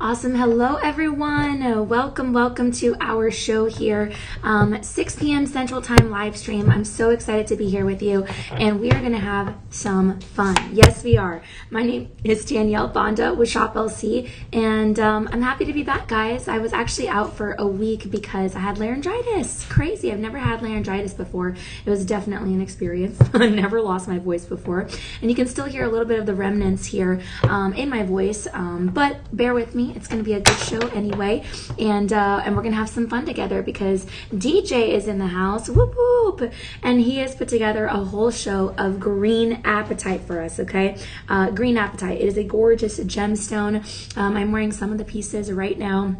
Awesome. Hello, everyone. Welcome to our show here. 6 p.m. Central Time live stream. I'm so excited to be here with you, and we are going to have some fun. Yes, we are. My name is Danielle, Banda with Shop LC, and I'm happy to be back, guys. I was actually out for a week because I had laryngitis. Crazy. I've never had laryngitis before. It was definitely an experience. I never lost my voice before, and you can still hear a little bit of the remnants here in my voice, but bear with me. It's going to be a good show anyway, and we're going to have some fun together because DJ is in the house, whoop whoop, and he has put together a whole show of Green Apatite for us, okay? Green Apatite. It is a gorgeous gemstone. I'm wearing some of the pieces right now.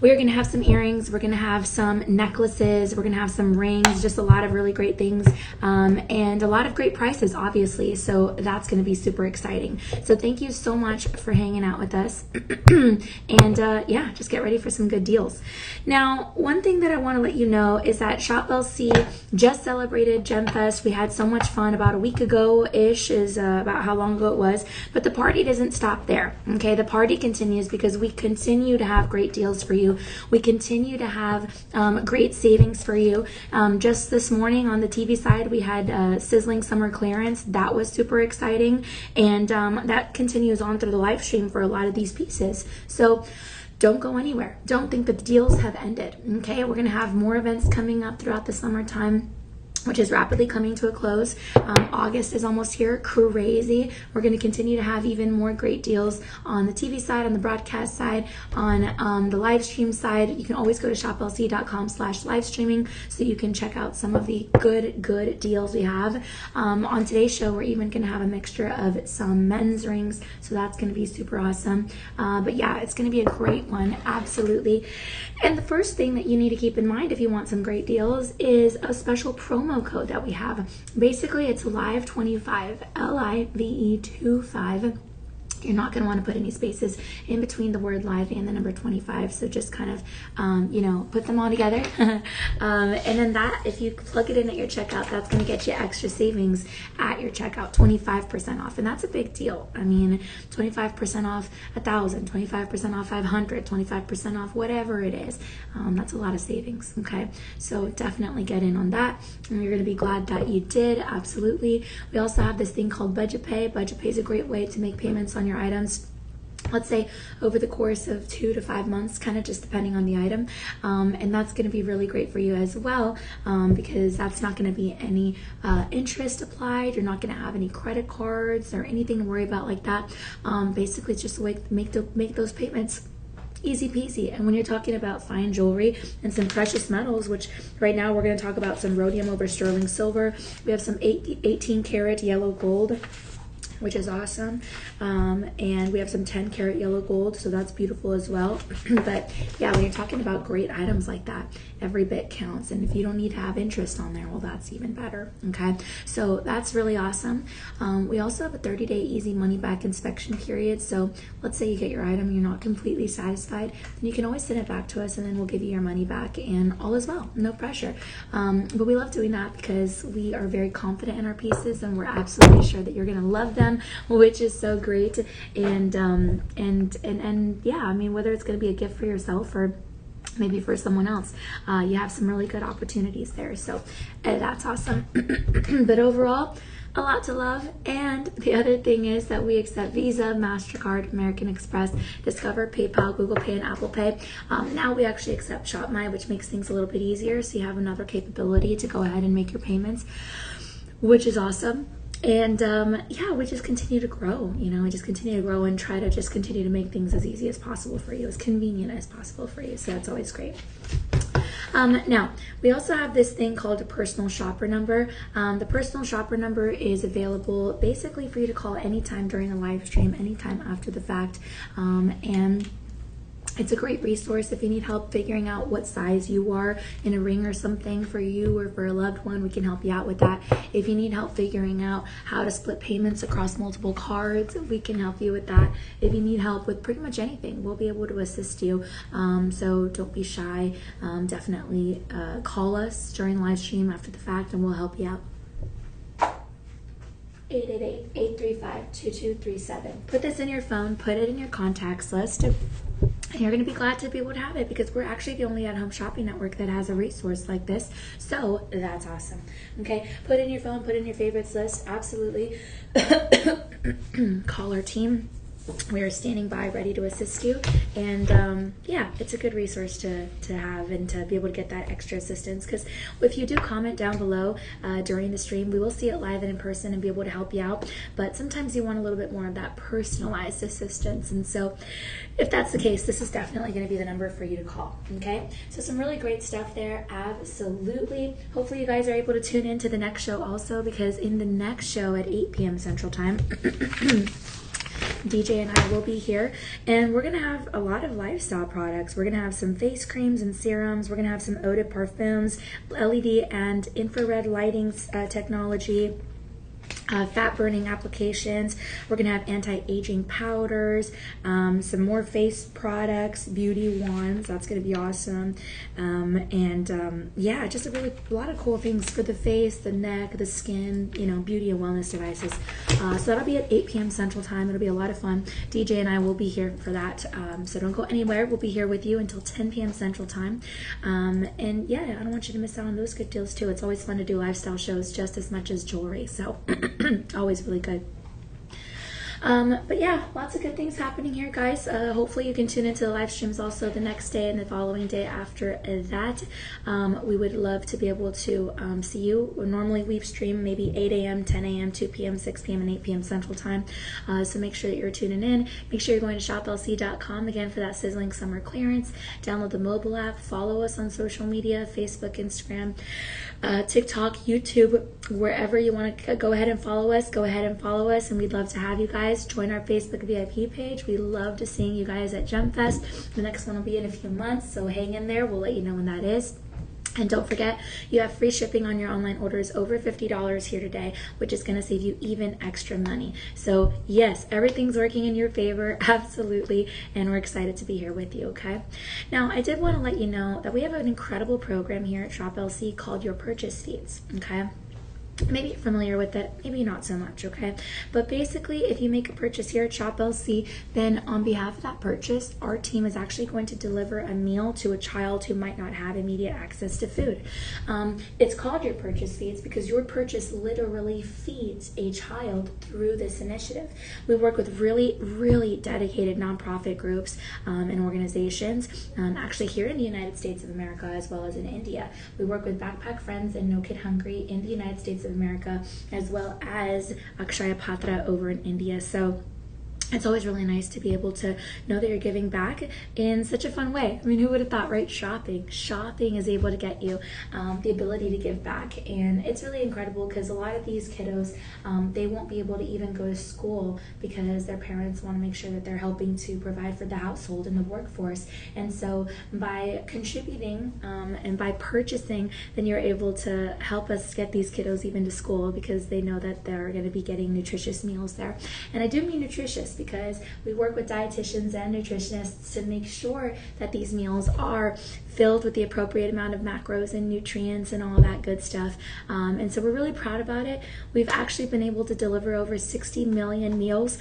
We're going to have some earrings, we're going to have some necklaces, we're going to have some rings, just a lot of really great things, and a lot of great prices, obviously, so that's going to be super exciting. So thank you so much for hanging out with us, and yeah, just get ready for some good deals. Now, one thing that I want to let you know is that Shop LC just celebrated GemFest. We had so much fun about a week ago-ish, is about how long ago it was, but the party doesn't stop there, okay? The party continues because we continue to have great deals for you. We continue to have great savings for you. Just this morning on the TV side, we had sizzling summer clearance. That was super exciting, and that continues on through the live stream for a lot of these pieces. So don't go anywhere. Don't think that the deals have ended, okay? We're going to have more events coming up throughout the summertime, which is rapidly coming to a close. August is almost here, crazy. We're going to continue to have even more great deals on the TV side, on the broadcast side, on the live stream side. You can always go to shoplc.com/live streaming so you can check out some of the good deals we have. On today's show, we're even going to have a mixture of some men's rings, so that's going to be super awesome. But yeah, it's going to be a great one, absolutely. And the first thing that you need to keep in mind if you want some great deals is a special promo code that we have. Basically, it's live25, LIVE25. You're not going to want to put any spaces in between the word live and the number 25, so just kind of put them all together. And then that, if you plug it in at your checkout, that's going to get you extra savings at your checkout, 25% off, and that's a big deal. I mean, 25% off 1,000, 25% off 500, 25% off whatever it is. That's a lot of savings, okay? So definitely get in on that, and you're going to be glad that you did, absolutely. We also have this thing called Budget Pay. Budget Pay is a great way to make payments on your items, let's say over the course of 2 to 5 months, kind of just depending on the item, and that's going to be really great for you as well, because that's not going to be any interest applied. You're not going to have any credit cards or anything to worry about like that. Basically, it's just a way to make those payments easy peasy. And when you're talking about fine jewelry and some precious metals, which right now we're going to talk about some rhodium over sterling silver, we have some 18 karat yellow gold, which is awesome, and we have some 10 karat yellow gold, so that's beautiful as well. But yeah, when you're talking about great items like that, every bit counts, and if you don't need to have interest on there, well, that's even better, okay? So that's really awesome. We also have a 30-day easy money back inspection period, so let's say you get your item, you're not completely satisfied, then you can always send it back to us, and then we'll give you your money back, and all is well, no pressure. But we love doing that because we are very confident in our pieces, and we're absolutely sure that you're gonna love them, which is so great. And yeah, I mean, whether it's going to be a gift for yourself or maybe for someone else, you have some really good opportunities there, so that's awesome. But overall, a lot to love. And the other thing is that we accept Visa, MasterCard, American Express, Discover, PayPal, Google Pay, and Apple Pay. Now we actually accept ShopMy, which makes things a little bit easier, so you have another capability to go ahead and make your payments, which is awesome. And yeah, we just continue to grow, we just continue to grow and try to just continue to make things as easy as possible for you, as convenient as possible for you, so that's always great. Now, we also have this thing called a personal shopper number. The personal shopper number is available basically for you to call anytime during a live stream, anytime after the fact, and it's a great resource if you need help figuring out what size you are in a ring or something for you or for a loved one. We can help you out with that. If you need help figuring out how to split payments across multiple cards, we can help you with that. If you need help with pretty much anything, we'll be able to assist you. So don't be shy. Definitely call us during live stream after the fact, and we'll help you out. 888-835-2237. Put this in your phone, put it in your contacts list, and you're going to be glad to be able to have it, because we're actually the only at-home shopping network that has a resource like this. So that's awesome. Okay, put it in your phone, put it in your favorites list. Absolutely. Call our team. We are standing by, ready to assist you. And yeah, it's a good resource to have and to be able to get that extra assistance, because if you do comment down below during the stream, we will see it live and in person and be able to help you out. But sometimes you want a little bit more of that personalized assistance, and so if that's the case, this is definitely going to be the number for you to call. Okay, so some really great stuff there. Absolutely. Hopefully you guys are able to tune in to the next show also, because in the next show at 8 p.m. Central Time DJ and I will be here, and we're going to have a lot of lifestyle products. We're going to have some face creams and serums. We're going to have some eau de parfums, LED and infrared lighting technology, fat burning applications. We're going to have anti-aging powders, some more face products, beauty wands. That's going to be awesome. Yeah, just a lot of cool things for the face, the neck, the skin, you know, beauty and wellness devices. So that'll be at 8 p.m. Central Time. It'll be a lot of fun. DJ and I will be here for that. So don't go anywhere. We'll be here with you until 10 p.m. Central Time. And yeah, I don't want you to miss out on those good deals too. It's always fun to do lifestyle shows just as much as jewelry. So always really good. But yeah, lots of good things happening here, guys. Hopefully you can tune into the live streams also the next day and the following day after that. We would love to be able to see you. Normally we stream maybe 8 a.m., 10 a.m., 2 p.m., 6 p.m., and 8 p.m. Central Time. So make sure that you're tuning in. Make sure you're going to shoplc.com again for that sizzling summer clearance. Download the mobile app. Follow us on social media, Facebook, Instagram, TikTok, YouTube, wherever you want to go ahead and follow us. Go ahead and follow us, and we'd love to have you guys join our Facebook VIP page. We love to seeing you guys at Gem Fest. The next one will be in a few months, so hang in there. We'll let you know when that is. And don't forget, you have free shipping on your online orders over $50 here today, which is going to save you even extra money. So yes, everything's working in your favor, absolutely, and we're excited to be here with you, okay? Now, I did want to let you know that we have an incredible program here at Shop LC called Your Purchase Feeds, okay? Maybe you're familiar with it, maybe not so much, okay? But basically, if you make a purchase here at Shop LC, then on behalf of that purchase, our team is actually going to deliver a meal to a child who might not have immediate access to food. It's called Your Purchase Feeds because your purchase literally feeds a child through this initiative. We work with really, really dedicated nonprofit groups and organizations, actually here in the United States of America as well as in India. We work with Backpack Friends and No Kid Hungry in the United States of America, as well as Akshaya Patra over in India. So it's always really nice to be able to know that you're giving back in such a fun way. I mean, who would have thought, right? Shopping is able to get you the ability to give back. And it's really incredible because a lot of these kiddos, they won't be able to even go to school because their parents want to make sure that they're helping to provide for the household and the workforce. And so by contributing and by purchasing, then you're able to help us get these kiddos even to school because they know that they're going to be getting nutritious meals there. And I do mean nutritious because we work with dietitians and nutritionists to make sure that these meals are filled with the appropriate amount of macros and nutrients and all that good stuff. And so we're really proud about it. We've actually been able to deliver over 60 million meals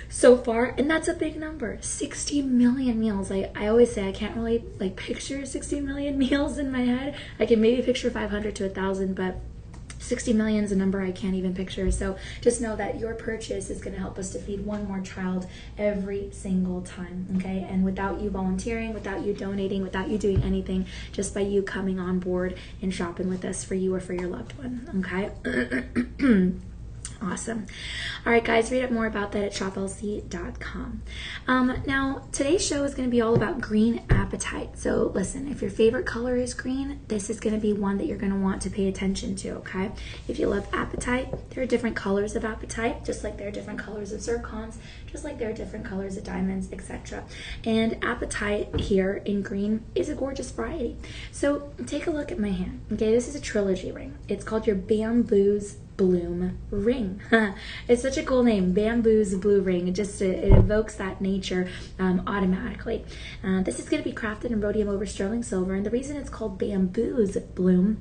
so far, and that's a big number. 60 million meals. I always say I can't really picture 60 million meals in my head. I can maybe picture 500 to 1,000, but 60 million is a number I can't even picture. So just know that your purchase is going to help us to feed one more child every single time, okay? And without you volunteering, without you donating, without you doing anything, just by you coming on board and shopping with us for you or for your loved one, okay? Awesome. All right, guys, read up more about that at shoplc.com. Now, today's show is going to be all about Green Apatite. So listen, if your favorite color is green, this is going to be one that you're going to want to pay attention to, okay? If you love apatite, there are different colors of apatite, just like there are different colors of zircons, just like there are different colors of diamonds, etc. And apatite here in green is a gorgeous variety. So take a look at my hand, okay? This is a trilogy ring. It's called your Bamboo's Bloom ring. It's such a cool name, Bamboo's Blue Ring. It evokes that nature automatically. This is going to be crafted in rhodium over sterling silver, and the reason it's called Bamboo's Bloom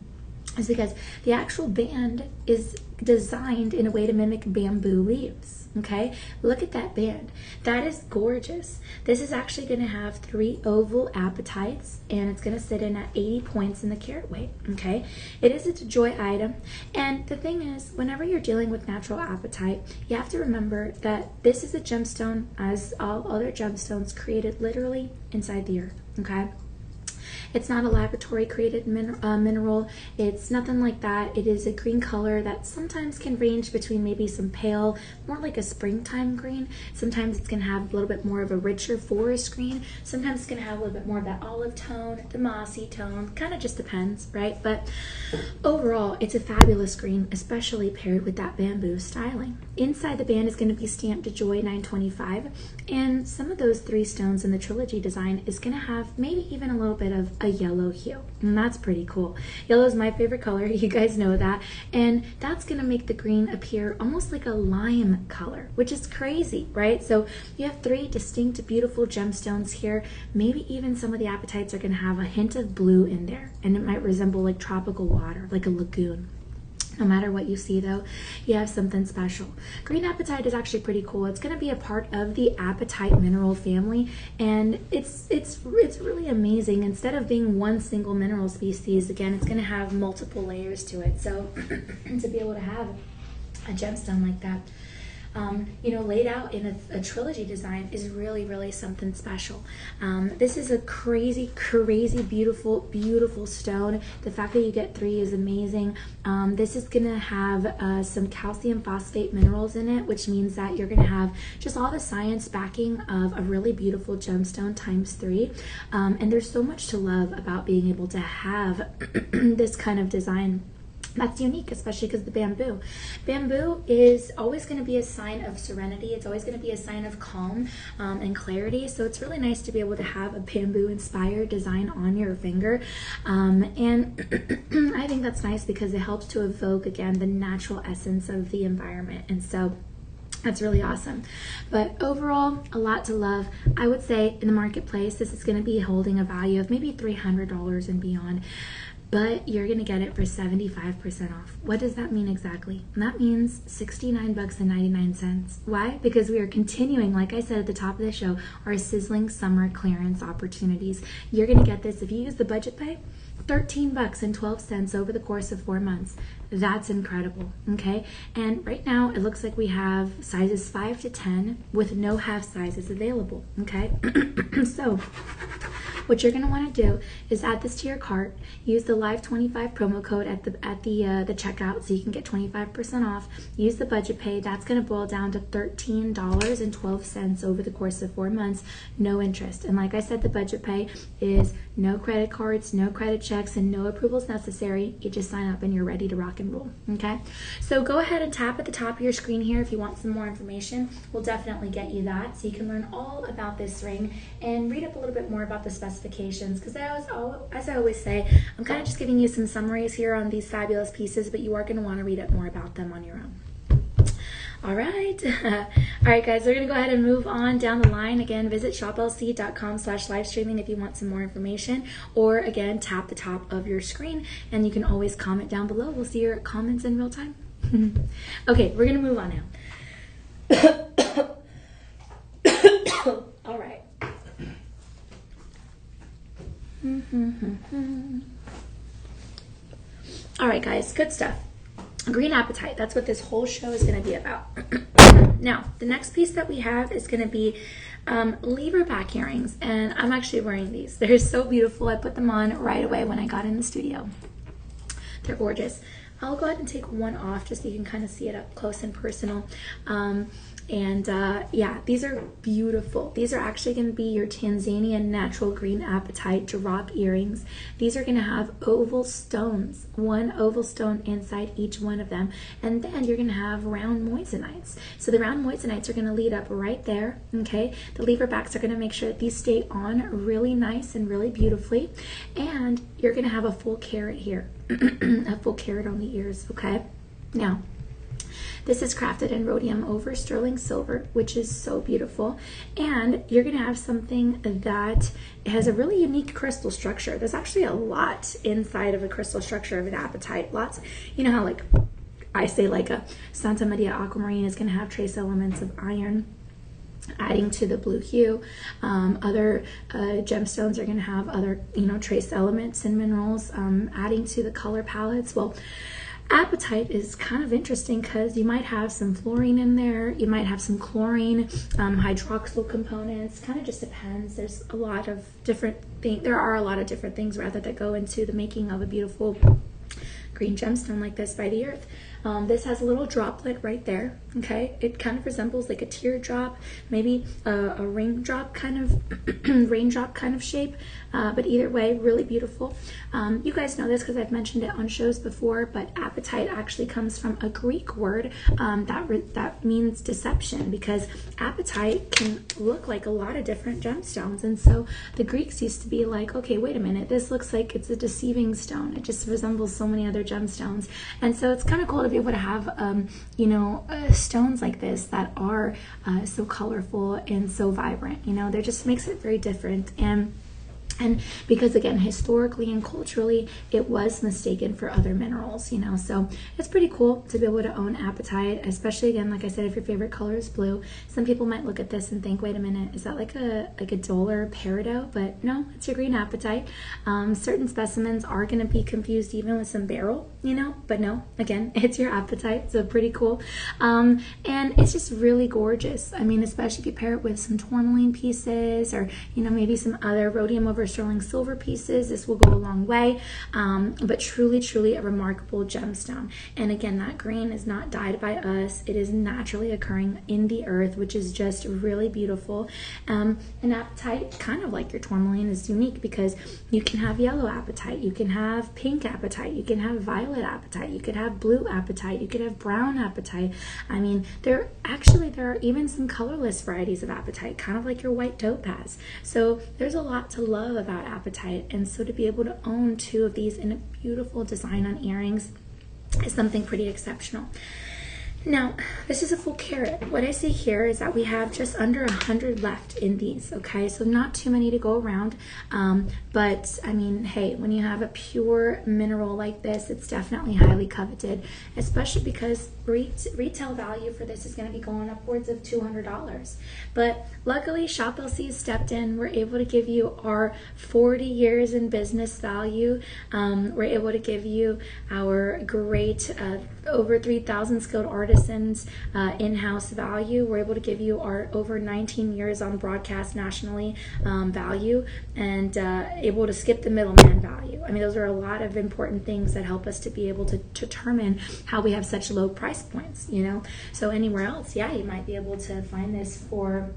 is because the actual band is designed in a way to mimic bamboo leaves. Okay, look at that band. That is gorgeous. This is actually going to have 3 oval apatites, and it's going to sit in at 80 points in the carat weight. Okay, it is a joy item, and the thing is, whenever you're dealing with natural apatite, you have to remember that this is a gemstone, as all other gemstones, created literally inside the earth. Okay. It's not a laboratory created mineral. It's nothing like that. It is a green color that sometimes can range between maybe some pale, more like a springtime green. Sometimes it's going to have a little bit more of a richer forest green. Sometimes it's going to have a little bit more of that olive tone, the mossy tone. Kind of just depends, right? But overall, it's a fabulous green, especially paired with that bamboo styling. Inside the band is going to be stamped Joy 925, and some of those 3 stones in the trilogy design is going to have maybe even a little bit of a yellow hue, and that's pretty cool. Yellow is my favorite color, you guys know that, and that's going to make the green appear almost like a lime color, which is crazy, right? So you have 3 distinct, beautiful gemstones here. Maybe even some of the apatites are going to have a hint of blue in there, and it might resemble like tropical water, like a lagoon. No matter what you see though, you have something special. Green apatite is actually pretty cool. It's going to be a part of the apatite mineral family, and it's really amazing. Instead of being one single mineral species, again, it's going to have multiple layers to it. So to be able to have a gemstone like that, you know, laid out in a trilogy design is really, really something special. This is a crazy, beautiful stone. The fact that you get 3 is amazing. This is going to have some calcium phosphate minerals in it, which means that you're going to have just all the science backing of a really beautiful gemstone times 3. And there's so much to love about being able to have this kind of design that's unique, especially because the bamboo. Bamboo is always going to be a sign of serenity. It's always going to be a sign of calm and clarity. So it's really nice to be able to have a bamboo-inspired design on your finger. And I think that's nice because it helps to evoke, again, the natural essence of the environment. And so that's really awesome. But overall, a lot to love. I would say in the marketplace, this is going to be holding a value of maybe $300 and beyond. But you're going to get it for 75% off. What does that mean exactly? And that means $69.99. Why? Because we are continuing, like I said at the top of the show, our sizzling summer clearance opportunities. You're going to get this if you use the budget pay, $13.12 over the course of 4 months. That's incredible, okay? And right now, it looks like we have sizes 5 to 10 with no half sizes available, okay? So what you're going to want to do is add this to your cart, use the Live25 promo code at the checkout so you can get 25% off. Use the budget pay. That's going to boil down to $13.12 over the course of 4 months, no interest. And like I said, the budget pay is no credit cards, no credit checks, and no approvals necessary. You just sign up and you're ready to rock and roll, okay? So go ahead and tap at the top of your screen here if you want some more information. We'll definitely get you that so you can learn all about this ring and read up a little bit more about the specifications, because as I always say, I'm kind of just giving you some summaries here on these fabulous pieces, but you are going to want to read up more about them on your own. All right. All right, guys, we're going to go ahead and move on down the line. Again, visit shoplc.com/livestreaming if you want some more information, or again, tap the top of your screen and you can always comment down below. We'll see your comments in real time. Okay, we're going to move on now. All right. All right, guys, good stuff. Green apatite, that's what this whole show is going to be about. Now, the next piece that we have is going to be lever back earrings, and I'm actually wearing these. They're so beautiful. I put them on right away when I got in the studio. They're gorgeous. I'll go ahead and take one off just so you can kind of see it up close and personal. Yeah, these are beautiful. These are actually going to be your Tanzanian natural green apatite drop earrings. These are going to have oval stones, one oval stone inside each one of them, and then you're going to have round moissanites. So the round moissanites are going to lead up right there, okay? The lever backs are going to make sure that these stay on really nice and really beautifully, and you're going to have a full carat here, a full carat on the ears, okay? Now, This is crafted in rhodium over sterling silver, which is so beautiful. And you're going to have something that has a really unique crystal structure. There's actually a lot inside of a crystal structure of an apatite. Lots, you know how like I say like a Santa Maria aquamarine is going to have trace elements of iron, adding to the blue hue. Other gemstones are going to have other, you know, trace elements and minerals, adding to the color palettes. Well, apatite is kind of interesting because you might have some fluorine in there, you might have some chlorine, hydroxyl components. Kind of just depends. There's a lot of different things. There are a lot of different things rather that go into the making of a beautiful green gemstone like this by the earth. This has a little droplet right there. Okay, it kind of resembles like a teardrop, maybe a raindrop kind of raindrop kind of shape, but either way, really beautiful. You guys know this because I've mentioned it on shows before, but apatite actually comes from a Greek word that means deception, because apatite can look like a lot of different gemstones, and so the Greeks used to be like, okay, wait a minute, this looks like it's a deceiving stone. It just resembles so many other gemstones, and so it's kind of cool to be able to have you know, stones like this that are so colorful and so vibrant. You know, they just makes it very different. And because again, historically and culturally, it was mistaken for other minerals, you know, so it's pretty cool to be able to own apatite, especially again, like I said, if your favorite color is blue. Some people might look at this and think, wait a minute, is that like a duller peridot? But no, it's your green apatite. Certain specimens are going to be confused even with some beryl, you know, but no, again, it's your apatite, so pretty cool. And it's just really gorgeous. I mean, especially if you pair it with some tourmaline pieces, or, you know, maybe some other rhodium over sterling silver pieces, this will go a long way. But truly a remarkable gemstone. And again, that green is not dyed by us. It is naturally occurring in the earth, which is just really beautiful. An apatite, kind of like your tourmaline, is unique because you can have yellow apatite, you can have pink apatite, you can have violet apatite, you could have blue apatite, you could have brown apatite. I mean, there are even some colorless varieties of apatite, kind of like your white topaz. So there's a lot to love about apatite, and so to be able to own two of these in a beautiful design on earrings is something pretty exceptional. Now, this is a full carat. What I see here is that we have just under 100 left in these, okay? So not too many to go around, but I mean, hey, when you have a pure mineral like this, it's definitely highly coveted, especially because retail value for this is going to be going upwards of $200. But luckily, Shop LC has stepped in. We're able to give you our 40 years in business value. We're able to give you our great over 3,000 skilled artisans in-house value. We're able to give you our over 19 years on broadcast nationally value, and able to skip the middleman value. I mean, those are a lot of important things that help us to be able to determine how we have such low price points, you know. So anywhere else, yeah, you might be able to find this for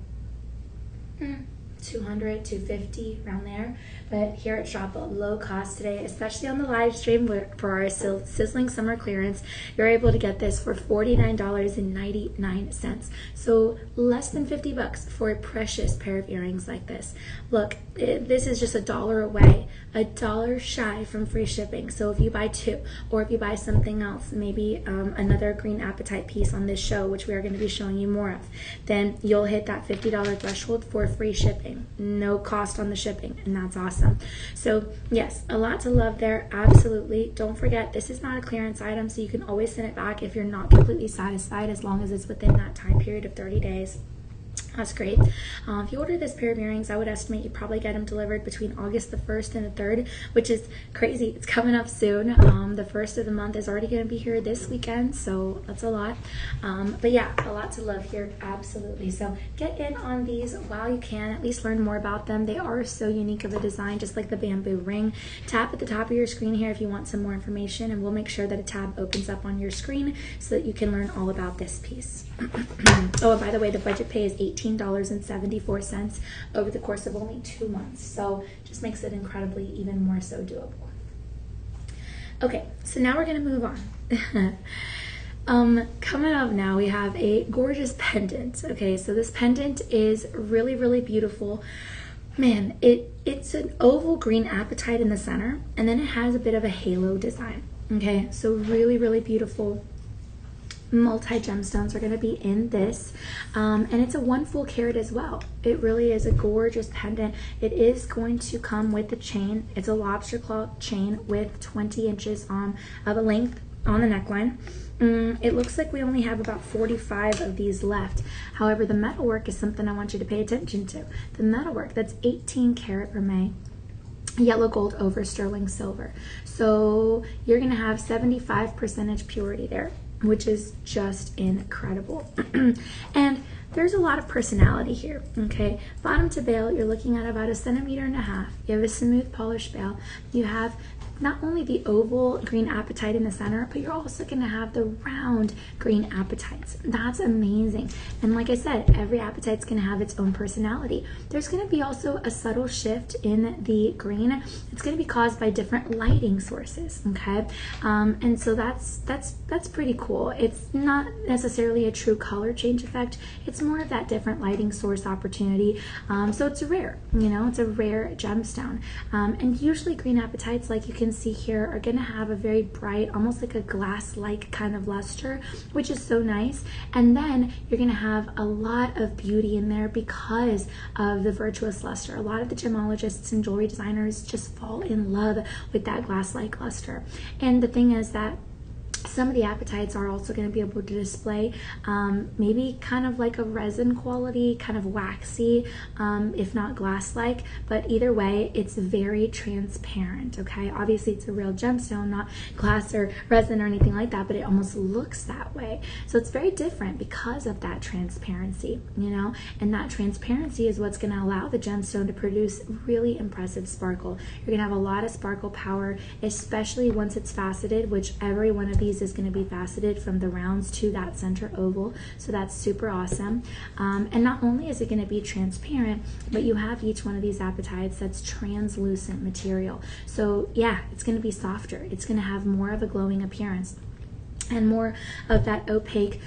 200, 250, around there. But here at Shop, low cost today, especially on the live stream for our sizzling summer clearance, you're able to get this for $49.99. So less than 50 bucks for a precious pair of earrings like this. Look, this is just $1 away, $1 shy from free shipping. So if you buy two, or if you buy something else, maybe another green apatite piece on this show, which we are going to be showing you more of, then you'll hit that $50 threshold for free shipping. No cost on the shipping, and that's awesome. So yes, a lot to love there, absolutely. Don't forget, this is not a clearance item, so you can always send it back if you're not completely satisfied, as long as it's within that time period of 30 days. That's great. If you order this pair of earrings, I would estimate you probably get them delivered between August the 1st and the 3rd, which is crazy. It's coming up soon. The 1st of the month is already going to be here this weekend, so that's a lot. But yeah, a lot to love here, absolutely. So get in on these while you can, at least learn more about them. They are so unique of a design, just like the bamboo ring. Tap at the top of your screen here if you want some more information, and we'll make sure that a tab opens up on your screen so that you can learn all about this piece. Oh, and by the way, the budget pay is $18.74 over the course of only 2 months, so just makes it incredibly even more so doable. Okay, so now we're gonna move on. Coming up now, we have a gorgeous pendant. Okay, so this pendant is really beautiful. Man, it's an oval green apatite in the center, and then it has a bit of a halo design. Okay, so really beautiful. multi gemstones are going to be in this, and it's a 1 full carat as well. It really is a gorgeous pendant. It is going to come with the chain. It's a lobster claw chain with 20 inches of a length on the neckline. It looks like we only have about 45 of these left. However, the metalwork is something I want you to pay attention to. The metalwork, that's 18 karat vermeil, yellow gold over sterling silver. So you're going to have 75% purity there, which is just incredible. And there's a lot of personality here, okay? Bottom to bail, you're looking at about 1.5 centimeters. You have a smooth polished bail. You have not only the oval green apatite in the center, but you're also going to have the round green apatites. That's amazing. And like I said, every apatite's going to have its own personality. There's going to be also a subtle shift in the green. It's going to be caused by different lighting sources, okay? And so that's pretty cool. It's not necessarily a true color change effect. It's more of that different lighting source opportunity. So it's a rare, you know, it's a rare gemstone. And usually green apatites, like you can see here, are going to have a very bright, almost like a glass-like kind of luster, which is so nice. And then you're going to have a lot of beauty in there because of the virtuous luster. A lot of the gemologists and jewelry designers just fall in love with that glass-like luster. And the thing is that some of the apatites are also going to be able to display maybe kind of like a resin quality, kind of waxy, if not glass-like, but either way, it's very transparent, okay? Obviously, it's a real gemstone, not glass or resin or anything like that, but it almost looks that way. So it's very different because of that transparency, you know? And that transparency is what's going to allow the gemstone to produce really impressive sparkle. You're going to have a lot of sparkle power, especially once it's faceted, which every one of these is going to be faceted from the rounds to that center oval, so that's super awesome. And not only is it going to be transparent, but you have each one of these apatites that's translucent material. So yeah, it's going to be softer. It's going to have more of a glowing appearance and more of that opaque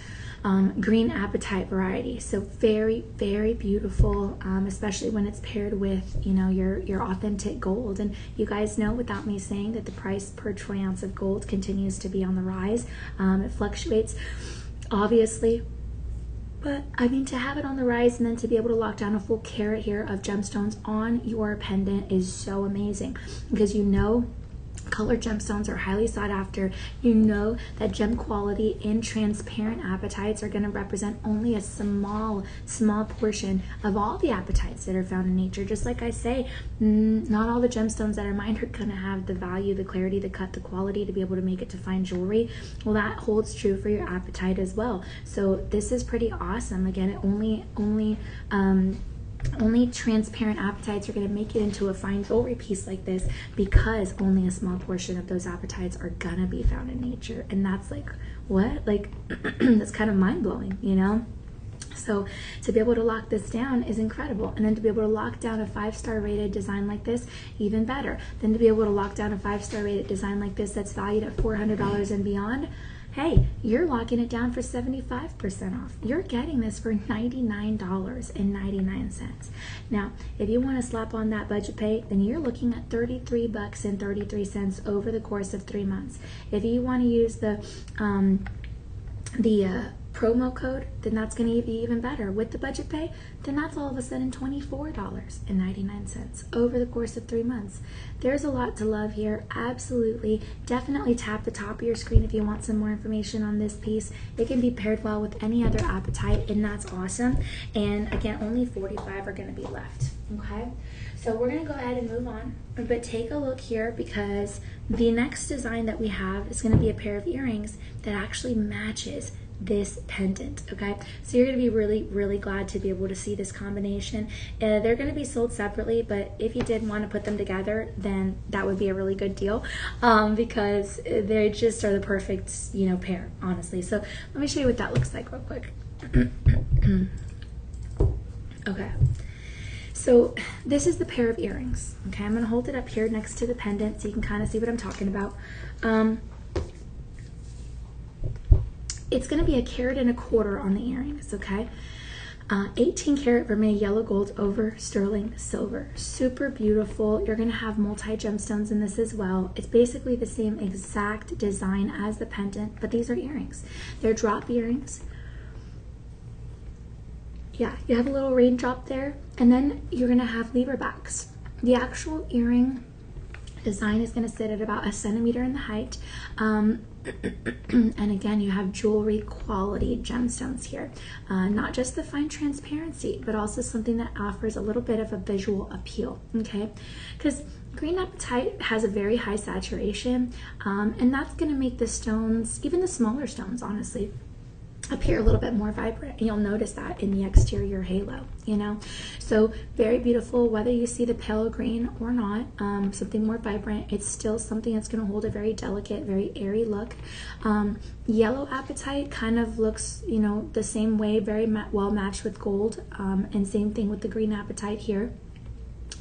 green apatite variety. So very, very beautiful, especially when it's paired with, you know, your authentic gold. And you guys know, without me saying, that the price per troy ounce of gold continues to be on the rise. It fluctuates, obviously, but I mean, to have it on the rise and then to be able to lock down a full carat here of gemstones on your pendant is so amazing, because you know colored gemstones are highly sought after. You know that gem quality in transparent apatites are going to represent only a small portion of all the apatites that are found in nature. Just like I say, not all the gemstones that are mined are going to have the value, the clarity, the cut, the quality to be able to make it to fine jewelry. Well, that holds true for your apatite as well. So this is pretty awesome. Again, it only transparent apatites are going to make it into a fine jewelry piece like this, because only a small portion of those apatites are going to be found in nature. And that's like, what? Like, that's kind of mind-blowing, you know? So to be able to lock this down is incredible. And then to be able to lock down a 5-star rated design like this, even better. Then to be able to lock down a 5-star rated design like this that's valued at $400 and beyond, hey, you're locking it down for 75% off. You're getting this for $99.99. Now, if you want to slap on that budget pay, then you're looking at $33.33 over the course of 3 months. If you want to use the promo code, then that's going to be even better. With the budget pay, then that's all of a sudden $24.99 over the course of 3 months. There's a lot to love here. Absolutely. Definitely tap the top of your screen if you want some more information on this piece. It can be paired well with any other apatite, and that's awesome. And again, only 45 are going to be left. Okay, so we're going to go ahead and move on, but take a look here, because the next design that we have is going to be a pair of earrings that actually matches this pendant. Okay, so you're going to be really glad to be able to see this combination. They're going to be sold separately, but if you did want to put them together, then that would be a really good deal, because they just are the perfect, you know, pair, honestly. So let me show you what that looks like real quick. Okay, so this is the pair of earrings. Okay, I'm going to hold it up here next to the pendant so you can kind of see what I'm talking about. It's going to be 1.25 carats on the earrings, okay? 18 karat vermeil yellow gold over sterling silver. Super beautiful. You're going to have multi gemstones in this as well. It's basically the same exact design as the pendant, but these are earrings. They're drop earrings. Yeah, you have a little raindrop there, and then you're going to have lever backs. The actual earring design is going to sit at about 1 centimeter in the height. And again, you have jewelry quality gemstones here, not just the fine transparency, but also something that offers a little bit of a visual appeal. Okay, because green apatite has a very high saturation, and that's going to make the stones, even the smaller stones, honestly, appear a little bit more vibrant. You'll notice that in the exterior halo, you know. So very beautiful, whether you see the pale green or not, something more vibrant. It's still something that's going to hold a very delicate, very airy look. Yellow apatite kind of looks, you know, the same way, very well matched with gold, and same thing with the green apatite here.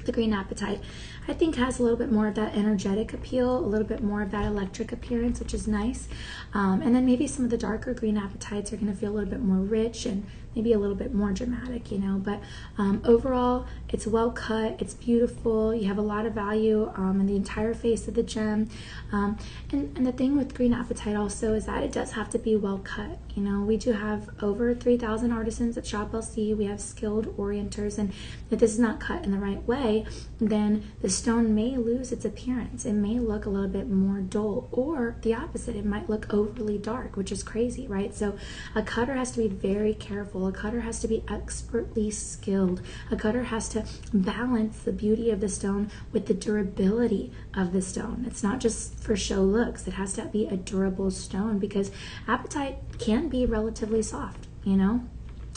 The green apatite, I think, has a little bit more of that energetic appeal, a little bit more of that electric appearance, which is nice. And then maybe some of the darker green apatites are going to feel a little bit more rich and maybe a little bit more dramatic, you know. But overall, it's well cut, it's beautiful. You have a lot of value in the entire face of the gem. And the thing with green apatite also is that it does have to be well cut. You know, we do have over 3,000 artisans at Shop LC. We have skilled orienters, and if this is not cut in the right way, then the stone may lose its appearance. It may look a little bit more dull, or the opposite, it might look overly dark, which is crazy, right? So a cutter has to be very careful. A cutter has to be expertly skilled. A cutter has to balance the beauty of the stone with the durability of the stone. It's not just for show looks. It has to be a durable stone, because apatite can be relatively soft, you know.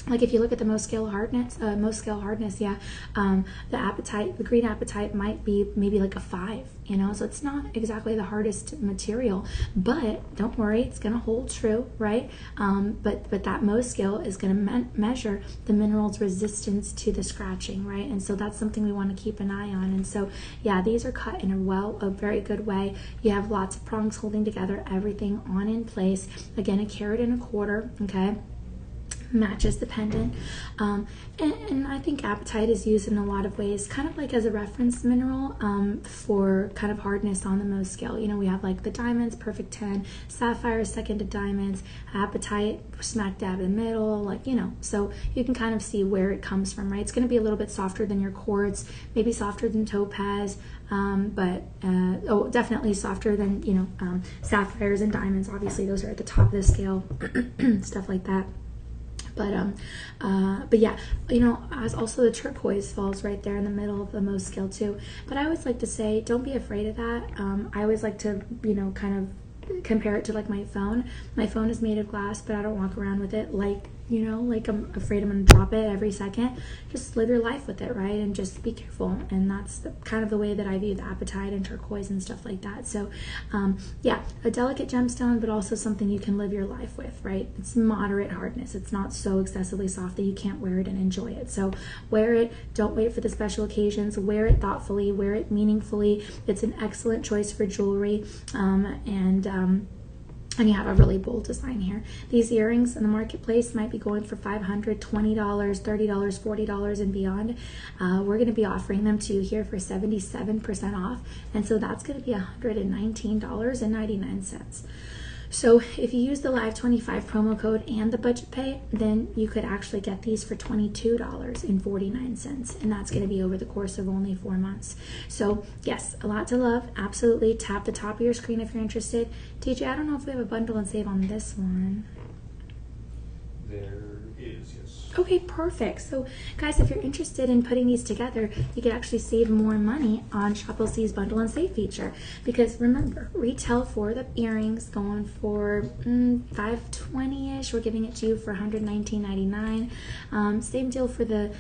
Like if you look at the most scale hardness, the apatite, the green apatite might be maybe like a 5, you know, so it's not exactly the hardest material, but don't worry, it's going to hold true, right? But that Mohs scale is going to measure the mineral's resistance to the scratching, right? And so that's something we want to keep an eye on. And so, yeah, these are cut in a very good way. You have lots of prongs holding together, everything on in place. Again, 1.25 carats, okay? Matches the pendant, and I think apatite is used in a lot of ways, kind of like as a reference mineral for kind of hardness on the Mohs scale. You know, we have like the diamonds, perfect 10, sapphire is second to diamonds, apatite smack dab in the middle, like, you know, so you can kind of see where it comes from, right? It's going to be a little bit softer than your quartz, maybe softer than topaz, but definitely softer than, you know, sapphires and diamonds. Obviously those are at the top of the scale, stuff like that. But yeah, you know, as also the turquoise falls right there in the middle of the Mohs scale too. But I always like to say, don't be afraid of that. I always like to, you know, kind of compare it to like my phone. My phone is made of glass, but I don't walk around with it like, you know, like I'm afraid I'm gonna drop it every second. Just live your life with it, right? And just be careful. And that's kind of the way that I view the apatite and turquoise and stuff like that. So yeah, a delicate gemstone, but also something you can live your life with, right? It's moderate hardness. It's not so excessively soft that you can't wear it and enjoy it. So wear it, don't wait for the special occasions, wear it thoughtfully, wear it meaningfully. It's an excellent choice for jewelry, and you have a really bold design here. These earrings in the marketplace might be going for $500, $20, $30, $40 and beyond. We're going to be offering them to you here for 77% off, and so that's going to be $119.99. So if you use the Live 25 promo code and the budget pay, then you could actually get these for $22.49, and that's going to be over the course of only 4 months. So yes, a lot to love. Absolutely. Tap the top of your screen if you're interested. TJ, I don't know if we have a bundle and save on this one. There is, yes. Okay, perfect. So guys, if you're interested in putting these together, you can actually save more money on Shop LC's bundle and save feature, because remember, retail for the earrings going for $520-ish. We're giving it to you for $119.99. Same deal for the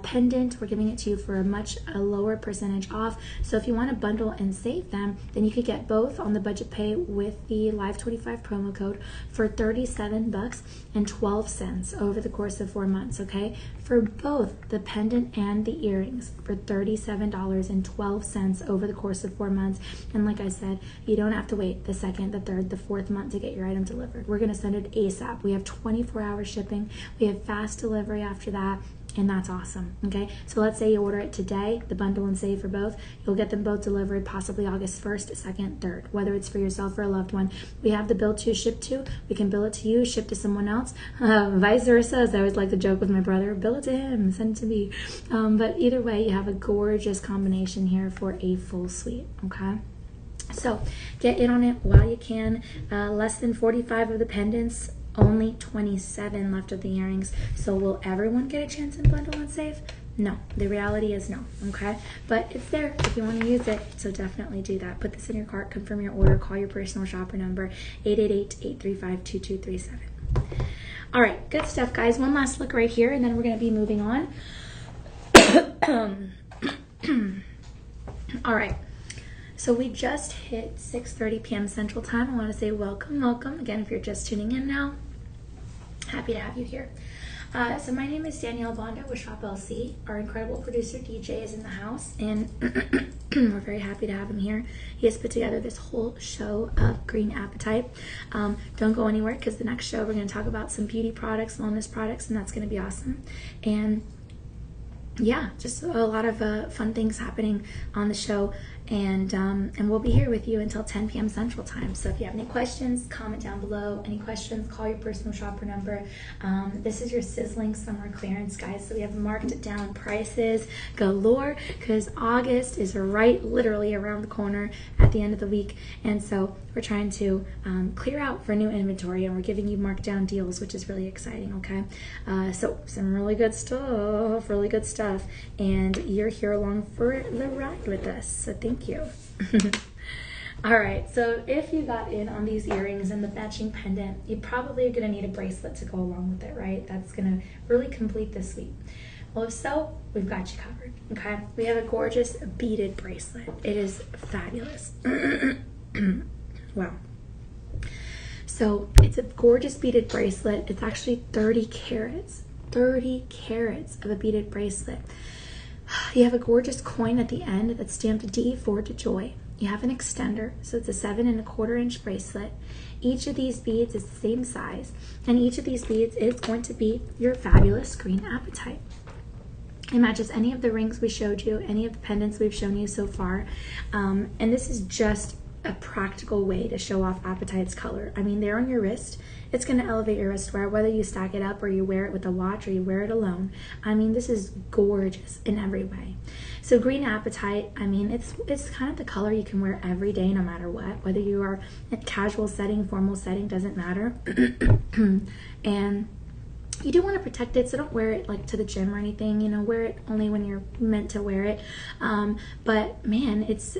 pendant. We're giving it to you for a much lower percentage off. So if you want to bundle and save them, then you could get both on the budget pay with the Live 25 promo code for $37.12 over the course of 4 months, okay? For both the pendant and the earrings for $37.12 over the course of 4 months. And like I said, you don't have to wait the second, the third, the fourth month to get your item delivered. We're gonna send it ASAP. We have 24-hour shipping. We have fast delivery after that. And that's awesome, okay? So let's say you order it today, the bundle and save for both. You'll get them both delivered possibly August 1st, 2nd, 3rd, whether it's for yourself or a loved one. We have the bill to ship to. We can bill it to you, ship to someone else, vice versa. As I always like to joke with my brother, bill it to him, send it to me. But either way, you have a gorgeous combination here for a full suite, okay? So get in on it while you can. Less than 45 of the pendants, only 27 left of the earrings. So will everyone get a chance in bundle and save? No, the reality is no, okay? But it's there if you want to use it, so definitely do that. Put this in your cart, confirm your order, call your personal shopper number, 888-835-2237. All right, good stuff, guys. One last look right here, and then we're going to be moving on. All right. So we just hit 6:30 p.m. Central Time. I want to say welcome, welcome. Again, if you're just tuning in now, happy to have you here. So my name is Danielle Banda with Shop LC. Our incredible producer DJ is in the house, and we're very happy to have him here. He has put together this whole show of Green Apatite. Don't go anywhere, because the next show we're going to talk about some beauty products, wellness products, and that's going to be awesome. And yeah, just a lot of fun things happening on the show, and we'll be here with you until 10 p.m. Central Time. So if you have any questions, comment down below. Any questions, call your personal shopper number. This is your sizzling summer clearance, guys. So we have marked down prices galore, because August is literally around the corner at the end of the week, and so we're trying to clear out for new inventory, and we're giving you marked down deals, which is really exciting, okay? So some really good stuff, and you're here along for the ride with us, so thank you. All right, so if you got in on these earrings and the matching pendant, you probably are going to need a bracelet to go along with it, right? That's going to really complete this suite. Well, if so, we've got you covered, okay? We have a gorgeous beaded bracelet. It is fabulous. Wow. So it's a gorgeous beaded bracelet. It's actually 30 carats of a beaded bracelet. You have a gorgeous coin at the end that's stamped D for joy. You have an extender, so it's a 7 1/4 inch bracelet. Each of these beads is the same size, and each of these beads is going to be your fabulous Green Apatite. It matches any of the rings we showed you, any of the pendants we've shown you so far, and this is just a practical way to show off Apatite's color. I mean, they're on your wrist. It's going to elevate your wrist wear, whether you stack it up or you wear it with a watch or you wear it alone. I mean, this is gorgeous in every way. So Green Apatite, I mean, it's kind of the color you can wear every day, no matter what, whether you are in a casual setting, formal setting, doesn't matter. And you do want to protect it, so don't wear it like to the gym or anything, you know, wear it only when you're meant to wear it. But man, it's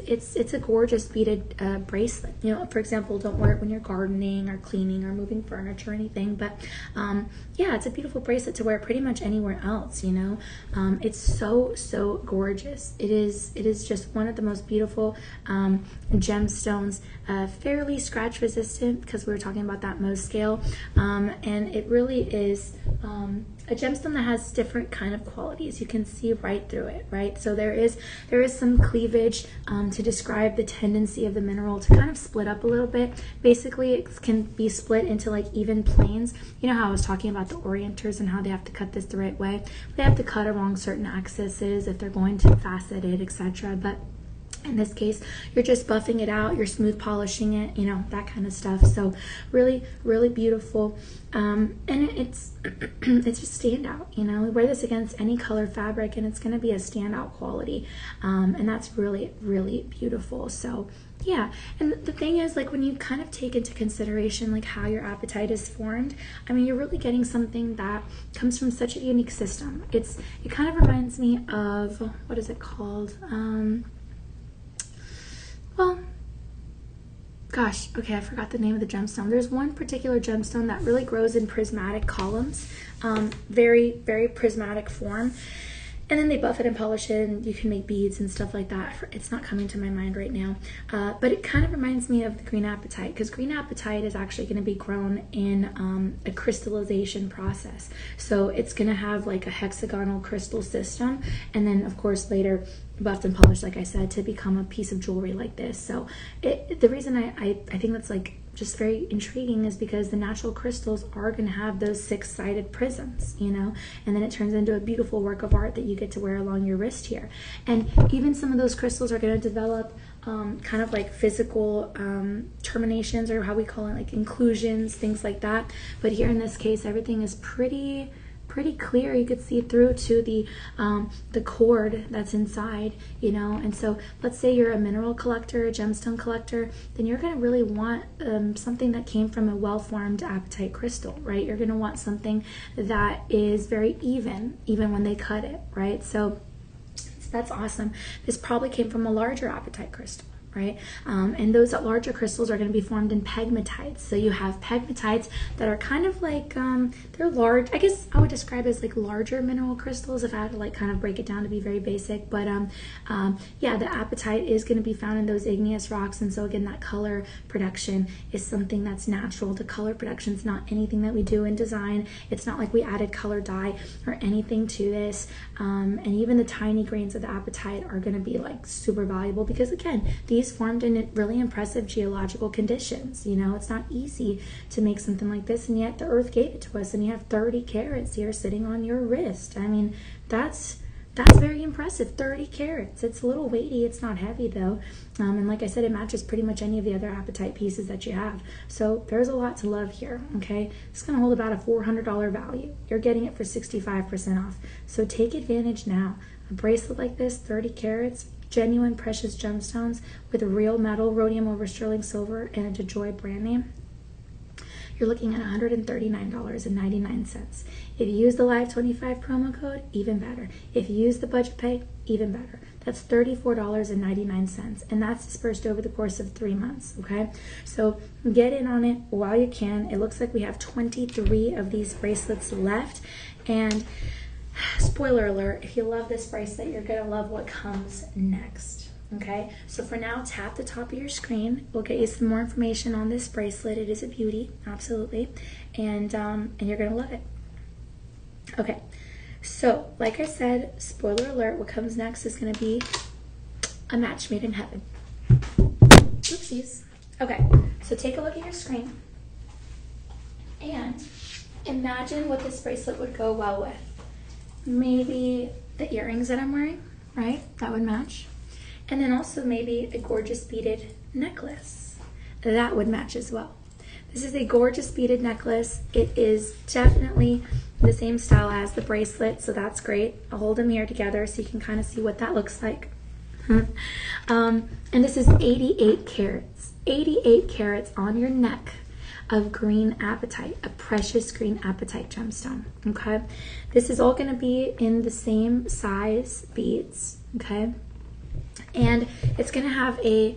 a gorgeous beaded bracelet. You know, for example, don't wear it when you're gardening or cleaning or moving furniture or anything, but yeah, it's a beautiful bracelet to wear pretty much anywhere else, you know. It's so gorgeous. It is just one of the most beautiful gemstones, fairly scratch resistant, because we were talking about that Mohs scale, and it really is a gemstone that has different kind of qualities. You can see right through it, right? So there is some cleavage to describe the tendency of the mineral to kind of split up a little bit. Basically, it can be split into like even planes. You know how I was talking about the orienters and how they have to cut this the right way? They have to cut along certain axes if they're going to facet it, etc. But in this case, you're just buffing it out, you're smooth polishing it, you know, that kind of stuff. So really beautiful. And it's just standout, you know. Wear this against any color fabric and it's going to be a standout quality. And that's really beautiful. So yeah, and the thing is, like, when you kind of take into consideration like how your apatite is formed, I mean, you're really getting something that comes from such a unique system. It kind of reminds me of, what is it called? Well, gosh, okay, I forgot the name of the gemstone. There's one particular gemstone that really grows in prismatic columns, very prismatic form. And then they buff it and polish it, and you can make beads and stuff like that. It's not coming to my mind right now. But it kind of reminds me of the green apatite, because green apatite is actually going to be grown in a crystallization process. So it's going to have like a hexagonal crystal system, and then of course later buffed and polished, like I said, to become a piece of jewelry like this. So the reason I think that's like just very intriguing is because the natural crystals are going to have those 6-sided prisms, you know, and then it turns into a beautiful work of art that you get to wear along your wrist here. And even some of those crystals are going to develop kind of like physical terminations, or how we call it, like inclusions, things like that. But here in this case, everything is pretty clear. You could see through to the cord that's inside, you know. And so let's say you're a mineral collector, a gemstone collector, then you're going to really want something that came from a well-formed apatite crystal, right? You're going to want something that is very even when they cut it, right? So that's awesome. This probably came from a larger apatite crystal, right? And those larger crystals are going to be formed in pegmatites. So you have pegmatites that are kind of like, they're large. I guess I would describe as like larger mineral crystals if I had to like kind of break it down to be very basic. But yeah, the apatite is going to be found in those igneous rocks. And so again, that color production is something that's natural. The color production is not anything that we do in design. It's not like we added color dye or anything to this. And even the tiny grains of the apatite are going to be like super valuable, because again, these formed in really impressive geological conditions. You know, it's not easy to make something like this, and yet the earth gave it to us, and you have 30 carats here sitting on your wrist. I mean, that's very impressive. 30 carats. It's a little weighty. It's not heavy though. And like I said, it matches pretty much any of the other apatite pieces that you have. So there's a lot to love here, okay? It's going to hold about a $400 value. You're getting it for 65% off. So take advantage now. A bracelet like this, 30 carats, genuine precious gemstones with real metal, rhodium over sterling silver, and a DeJoy brand name. You're looking at $139.99. If you use the Live 25 promo code, even better. If you use the budget pay, even better. That's $34.99, and that's dispersed over the course of 3 months, okay? So get in on it while you can. It looks like we have 23 of these bracelets left, and spoiler alert, if you love this bracelet, you're going to love what comes next, okay? So for now, tap the top of your screen. We'll get you some more information on this bracelet. It is a beauty, absolutely, and you're going to love it. Okay, so like I said, spoiler alert, what comes next is going to be a match made in heaven. Oopsies. Okay, so take a look at your screen and imagine what this bracelet would go well with. Maybe the earrings that I'm wearing, right? That would match. And then also maybe a gorgeous beaded necklace. That would match as well. This is a gorgeous beaded necklace. It is definitely the same style as the bracelet, so that's great. I'll hold them here together so you can kind of see what that looks like. And this is 88 carats. 88 carats on your neck of green apatite, a precious green apatite gemstone, okay? This is all going to be in the same size beads, okay? And it's going to have a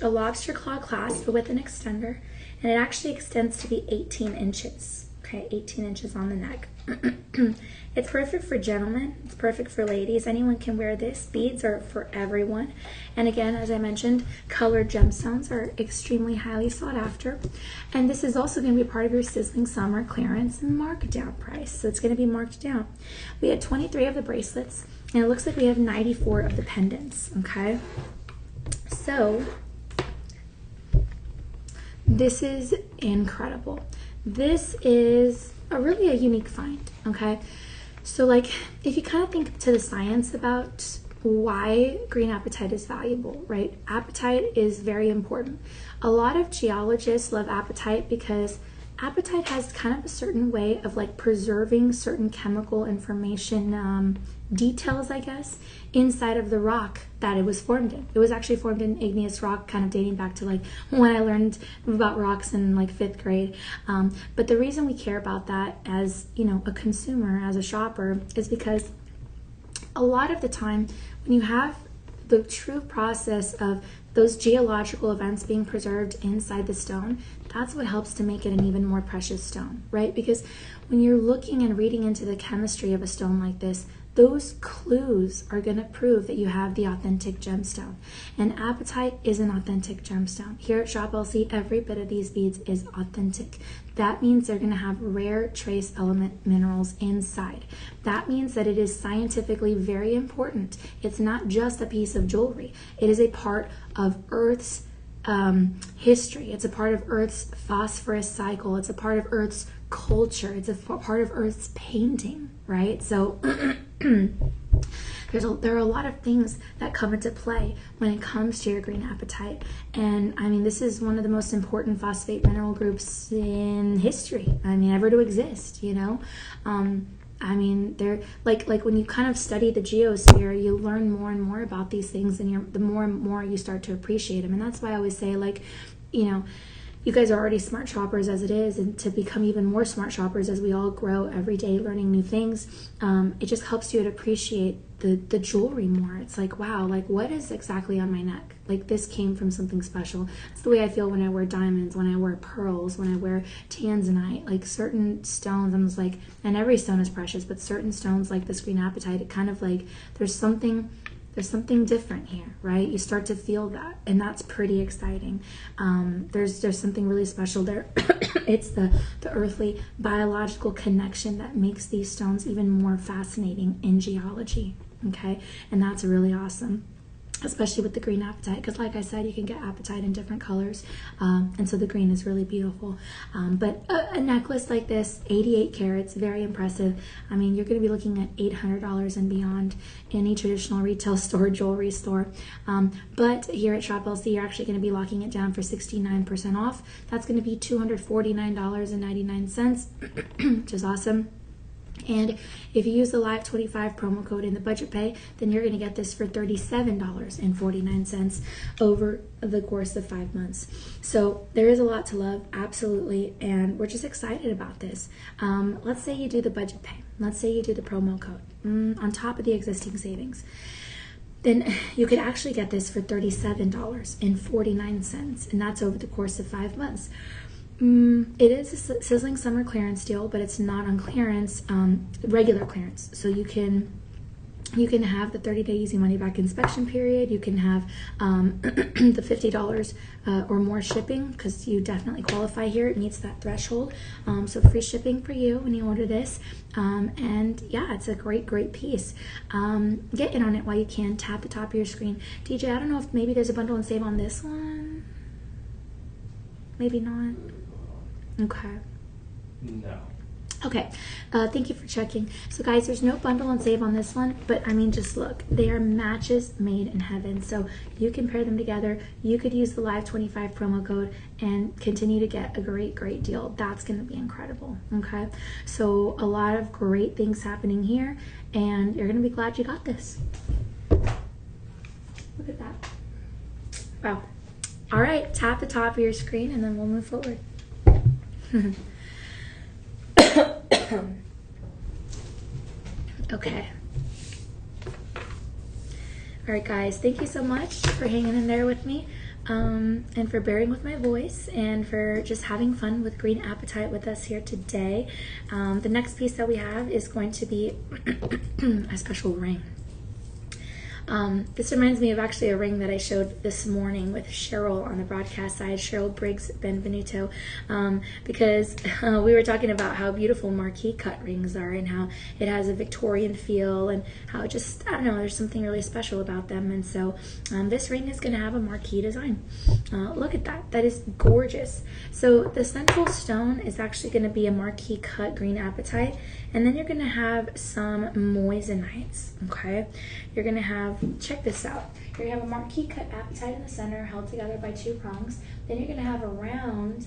lobster claw clasp with an extender, and it actually extends to be 18 inches, okay? 18 inches on the neck. It's perfect for gentlemen. It's perfect for ladies. Anyone can wear this. Beads are for everyone. And again, as I mentioned, colored gemstones are extremely highly sought after. And this is also going to be part of your sizzling summer clearance and markdown price. So it's going to be marked down. We had 23 of the bracelets, and it looks like we have 94 of the pendants, okay? So this is incredible. This is really a unique find, okay? So like, if you kind of think to the science about why green apatite is valuable, right? Apatite is very important. A lot of geologists love apatite because apatite has kind of a certain way of like preserving certain chemical information details, I guess, inside of the rock that it was formed in. It was actually formed in igneous rock, kind of dating back to like when I learned about rocks in like 5th grade. But the reason we care about that as, you know, a consumer, as a shopper, is because a lot of the time when you have the true process of those geological events being preserved inside the stone, That's what helps to make it an even more precious stone, right? Because when you're looking and reading into the chemistry of a stone like this, those clues are going to prove that you have the authentic gemstone. And apatite is an authentic gemstone. Here at Shop LC, every bit of these beads is authentic. That means they're going to have rare trace element minerals inside. That means that it is scientifically very important. It's not just a piece of jewelry. It is a part of Earth's history. It's a part of Earth's phosphorus cycle. It's a part of Earth's culture. It's a part of Earth's painting, right? So there are a lot of things that come into play when it comes to your green apatite. And I mean, this is one of the most important phosphate mineral groups in history. I mean, ever to exist, you know? I mean, they're like when you kind of study the geosphere, you learn more and more about these things, and the more and more you start to appreciate them. And that's why I always say, like, you know, you guys are already smart shoppers as it is, and to become even more smart shoppers as we all grow every day learning new things, it just helps you to appreciate the jewelry more. It's like, wow, like, what is exactly on my neck? Like, this came from something special. It's the way I feel when I wear diamonds, when I wear pearls, when I wear tanzanite. Like, certain stones, I'm just like, and every stone is precious, but certain stones like this green apatite, it kind of like, there's something different here, right? You start to feel that, and that's pretty exciting. There's something really special there. It's the earthly biological connection that makes these stones even more fascinating in geology, okay? And that's really awesome, especially with the green apatite, because like I said, you can get apatite in different colors, and so the green is really beautiful. But a necklace like this, 88 carats, very impressive. I mean, you're going to be looking at $800 and beyond in any traditional retail store, jewelry store. But here at Shop LC, you're actually going to be locking it down for 69% off. That's going to be $249.99, which is awesome. And if you use the Live 25 promo code in the budget pay, then you're going to get this for $37.49 over the course of 5 months. So there is a lot to love, absolutely, and we're just excited about this. Let's say you do the budget pay. Let's say you do the promo code on top of the existing savings. Then you could actually get this for $37.49, and that's over the course of 5 months. It is a sizzling summer clearance deal, but it's not on clearance, regular clearance. So you can have the 30-day easy money back inspection period. You can have the $50 or more shipping, because you definitely qualify here. It meets that threshold. So free shipping for you when you order this. And yeah, it's a great piece. Get in on it while you can. Tap the top of your screen. DJ, I don't know if maybe there's a bundle and save on this one. Maybe not. Okay. No. Okay, thank you for checking. So guys, there's no bundle and save on this one, but I mean, just look, they are matches made in heaven. So you can pair them together. You could use the Live 25 promo code and continue to get a great deal. That's going to be incredible. Okay, so a lot of great things happening here, and you're going to be glad you got this. Look at that. Wow. All right, tap the top of your screen and then we'll move forward. Okay. All right, guys, thank you so much for hanging in there with me, and for bearing with my voice, and for just having fun with green apatite with us here today. The next piece that we have is going to be a special ring. This reminds me of actually a ring that I showed this morning with Cheryl on the broadcast side, Cheryl Briggs Benvenuto, because we were talking about how beautiful marquee cut rings are, and how it has a Victorian feel, and how it just, I don't know, there's something really special about them. And so this ring is going to have a marquee design. Look at that. That is gorgeous. So the central stone is actually going to be a marquee cut green apatite, and then you're going to have some moissanite. Okay, you're going to have, check this out, you're going to have a marquee cut apatite in the center held together by 2 prongs. Then you're going to have a round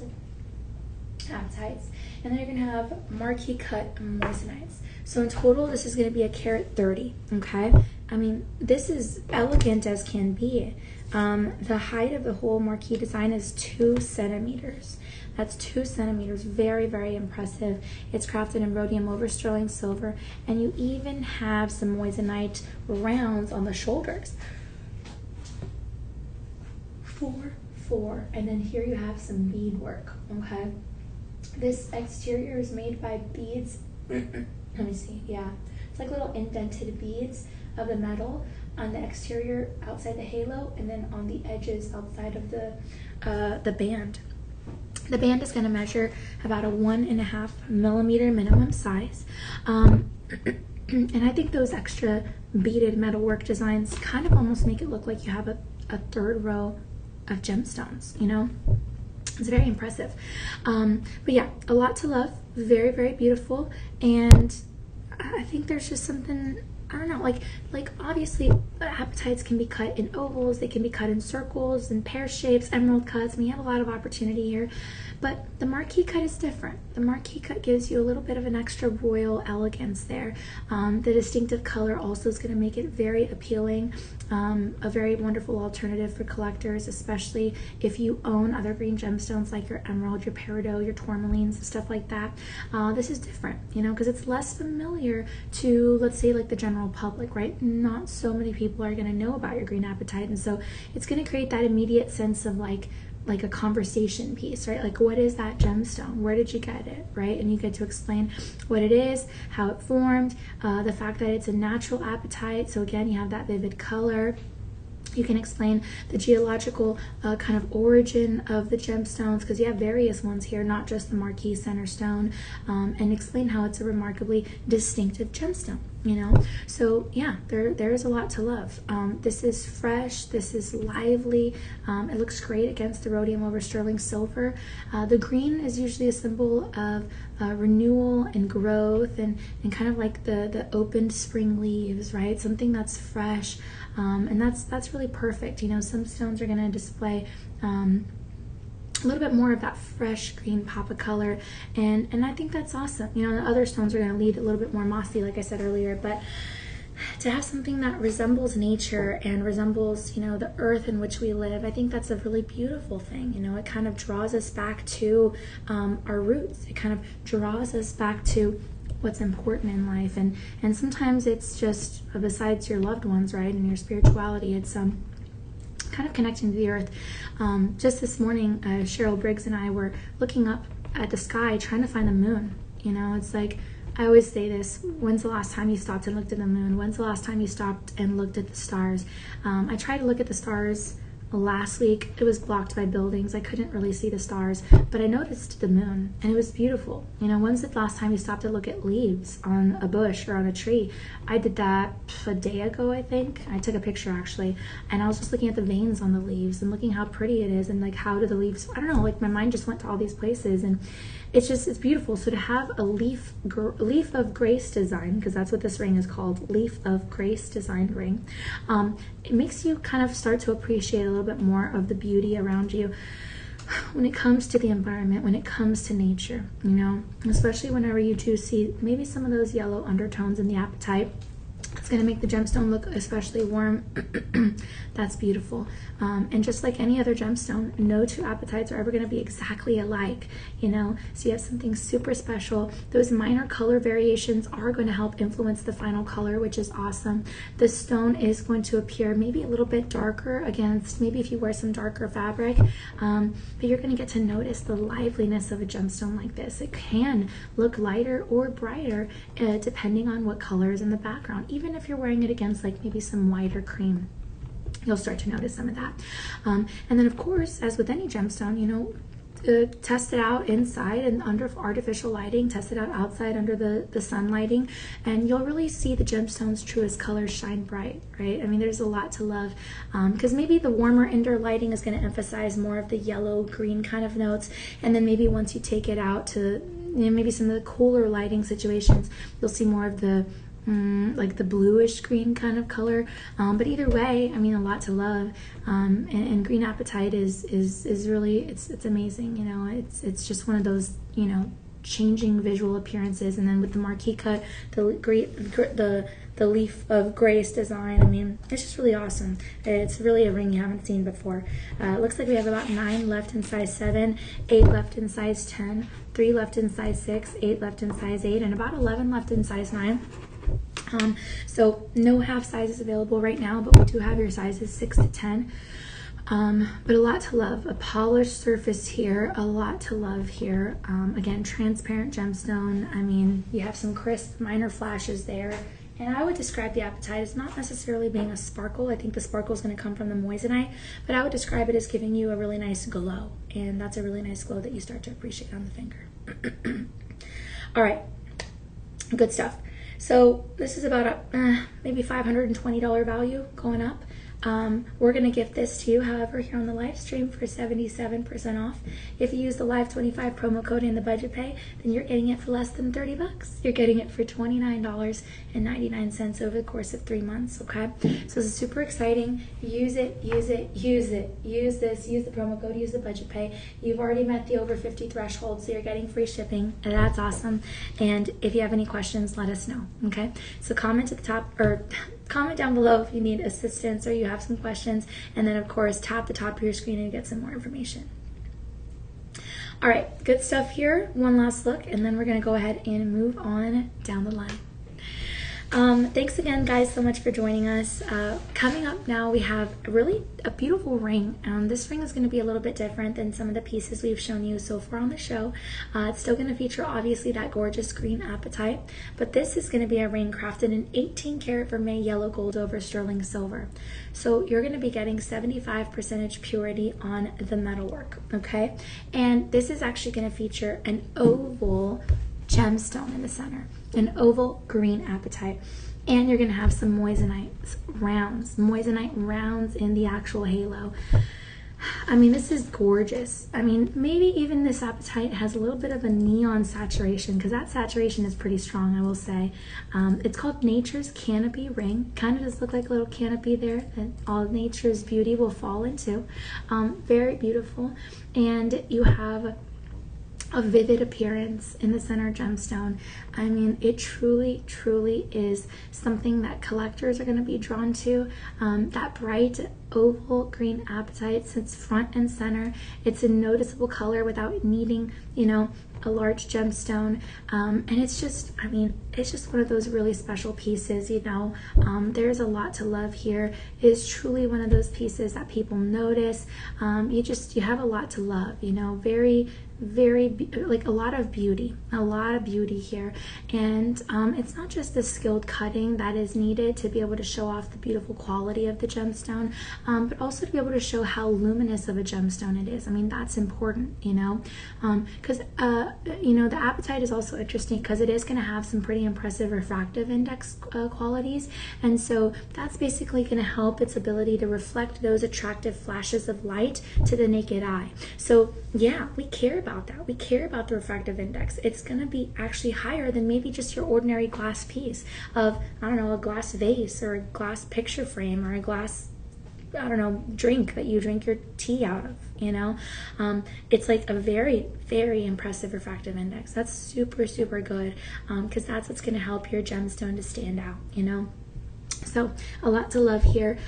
apatites, and then you're going to have marquee cut moissanites. So in total, this is going to be a carat 30. Okay, I mean, this is elegant as can be. The height of the whole marquee design is 2 centimeters. That's 2 centimeters, very impressive. It's crafted in rhodium over sterling silver, and you even have some moissanite rounds on the shoulders. 4 4, and then here you have some bead work, okay? This exterior is made by beads. Let me see, yeah. It's like little indented beads of the metal on the exterior outside the halo, and then on the edges outside of the band. The band is going to measure about a 1.5 millimeter minimum size. And I think those extra beaded metalwork designs kind of almost make it look like you have a third row of gemstones, you know? It's very impressive. But yeah, a lot to love. Very, very beautiful. And I think there's just something, I don't know, like obviously apatites can be cut in ovals, they can be cut in circles and pear shapes, emerald cuts. We have a lot of opportunity here, but the marquee cut is different. The marquee cut gives you a little bit of an extra royal elegance there. The distinctive color also is going to make it very appealing, a very wonderful alternative for collectors, especially if you own other green gemstones like your emerald, your peridot, your tourmalines, stuff like that. This is different, you know, because it's less familiar to, let's say, like the general public, right? Not so many people are going to know about your green apatite, and so it's going to create that immediate sense of like a conversation piece, right? Like, what is that gemstone? Where did you get it, right? And you get to explain what it is, how it formed, the fact that it's a natural apatite. So again, you have that vivid color. You can explain the geological kind of origin of the gemstones, because you have various ones here, not just the marquee center stone, and explain how it's a remarkably distinctive gemstone, you know? So yeah, there is a lot to love. This is fresh, this is lively, it looks great against the rhodium over sterling silver. The green is usually a symbol of renewal and growth, and kind of like the opened spring leaves, right? Something that's fresh. And that's really perfect. You know, some stones are going to display a little bit more of that fresh green pop of color, and I think that's awesome. You know, the other stones are going to lead a little bit more mossy, like I said earlier, but to have something that resembles nature and resembles, you know, the earth in which we live, I think that's a really beautiful thing. You know, it kind of draws us back to our roots. It kind of draws us back to what's important in life, and sometimes it's just besides your loved ones, right, and your spirituality, it's kind of connecting to the earth. Just this morning, Cheryl Briggs and I were looking up at the sky trying to find the moon. You know, it's like, I always say this, when's the last time you stopped and looked at the moon? When's the last time you stopped and looked at the stars? I tried to look at the stars last week. It was blocked by buildings. I couldn't really see the stars, but I noticed the moon, and it was beautiful. You know, when's the last time you stopped to look at leaves on a bush or on a tree? I did that a day ago, I think. I took a picture actually, and I was just looking at the veins on the leaves and looking how pretty it is, and like how do the leaves, I don't know, like my mind just went to all these places, and it's beautiful. So to have a leaf of grace design, because that's what this ring is called, leaf of grace designed ring, it makes you kind of start to appreciate a little bit more of the beauty around you when it comes to the environment, when it comes to nature, you know, especially whenever you do see maybe some of those yellow undertones in the apatite. It's going to make the gemstone look especially warm. That's beautiful. And just like any other gemstone, no two apatites are ever going to be exactly alike, you know? So you have something super special. Those minor color variations are going to help influence the final color, which is awesome. The stone is going to appear maybe a little bit darker against, maybe if you wear some darker fabric, but you're going to get to notice the liveliness of a gemstone like this. It can look lighter or brighter depending on what color is in the background. Even if you're wearing it against like maybe some white or cream, you'll start to notice some of that. And then of course, as with any gemstone, you know, test it out inside and under artificial lighting, test it out outside under the sun lighting, and you'll really see the gemstone's truest colors shine bright, right? I mean, there's a lot to love, because maybe the warmer indoor lighting is going to emphasize more of the yellow green kind of notes, and then maybe once you take it out to, you know, maybe some of the cooler lighting situations, you'll see more of the like the bluish green kind of color, but either way, I mean, a lot to love. And green apatite is really, it's amazing, you know. It's just one of those, you know, changing visual appearances. And then with the marquee cut, the leaf of grace design, I mean, it's just really awesome. It's really a ring you haven't seen before. It looks like we have about 9 left in size 7, 8 left in size 10, 3 left in size 6, 8 left in size 8, and about 11 left in size 9. So no half sizes available right now, but we do have your sizes 6 to 10. But a lot to love. A polished surface here, a lot to love here. Again, transparent gemstone. I mean, you have some crisp minor flashes there. And I would describe the apatite as not necessarily being a sparkle. I think the sparkle is going to come from the moissanite, but I would describe it as giving you a really nice glow. And that's a really nice glow that you start to appreciate on the finger. All right, good stuff. So this is about a maybe $520 value going up. We're going to gift this to you, however, here on the live stream for 77% off. If you use the Live 25 promo code in the budget pay, then you're getting it for less than 30 bucks. You're getting it for $29.99 over the course of 3 months, okay? So this is super exciting. Use it, use it, use it. Use this, use the promo code, use the budget pay. You've already met the over 50 threshold, so you're getting free shipping, and that's awesome. And if you have any questions, let us know, okay? So comment at the top, or comment down below if you need assistance or you have some questions, and then of course tap the top of your screen and get some more information. All right, good stuff here. One last look, and then we're going to go ahead and move on down the line. Thanks again, guys, so much for joining us. Coming up now, we have really a beautiful ring. This ring is going to be a little bit different than some of the pieces we've shown you so far on the show. It's still going to feature, obviously, that gorgeous green apatite, but this is going to be a ring crafted in 18 karat vermeil yellow gold over sterling silver. So you're going to be getting 75% purity on the metalwork, okay? And this is actually going to feature an oval gemstone in the center, an oval green apatite, and you're going to have some moissanite rounds in the actual halo. I mean, this is gorgeous. I mean, maybe even this apatite has a little bit of a neon saturation, because that saturation is pretty strong, I will say. It's called Nature's Canopy Ring. Kind of does look like a little canopy there that all nature's beauty will fall into. Very beautiful. And you have a vivid appearance in the center gemstone. I mean, it truly, truly is something that collectors are going to be drawn to. That bright oval green apatite sits front and center. It's a noticeable color without needing, you know, a large gemstone. And it's just, I mean, it's just one of those really special pieces, you know. There's a lot to love here. It is truly one of those pieces that people notice. You have a lot to love, you know, very like a lot of beauty here. And it's not just the skilled cutting that is needed to be able to show off the beautiful quality of the gemstone, but also to be able to show how luminous of a gemstone it is. I mean, that's important, you know, because you know, the apatite is also interesting because it is going to have some pretty impressive refractive index qualities, and so that's basically going to help its ability to reflect those attractive flashes of light to the naked eye. So yeah, we care about that. We care about the refractive index. It's going to be actually higher than maybe just your ordinary glass piece of, I don't know, a glass vase or a glass picture frame or a glass, I don't know, drink that you drink your tea out of, you know. It's like a very, very impressive refractive index. That's super, super good, because that's what's going to help your gemstone to stand out, you know. So a lot to love here.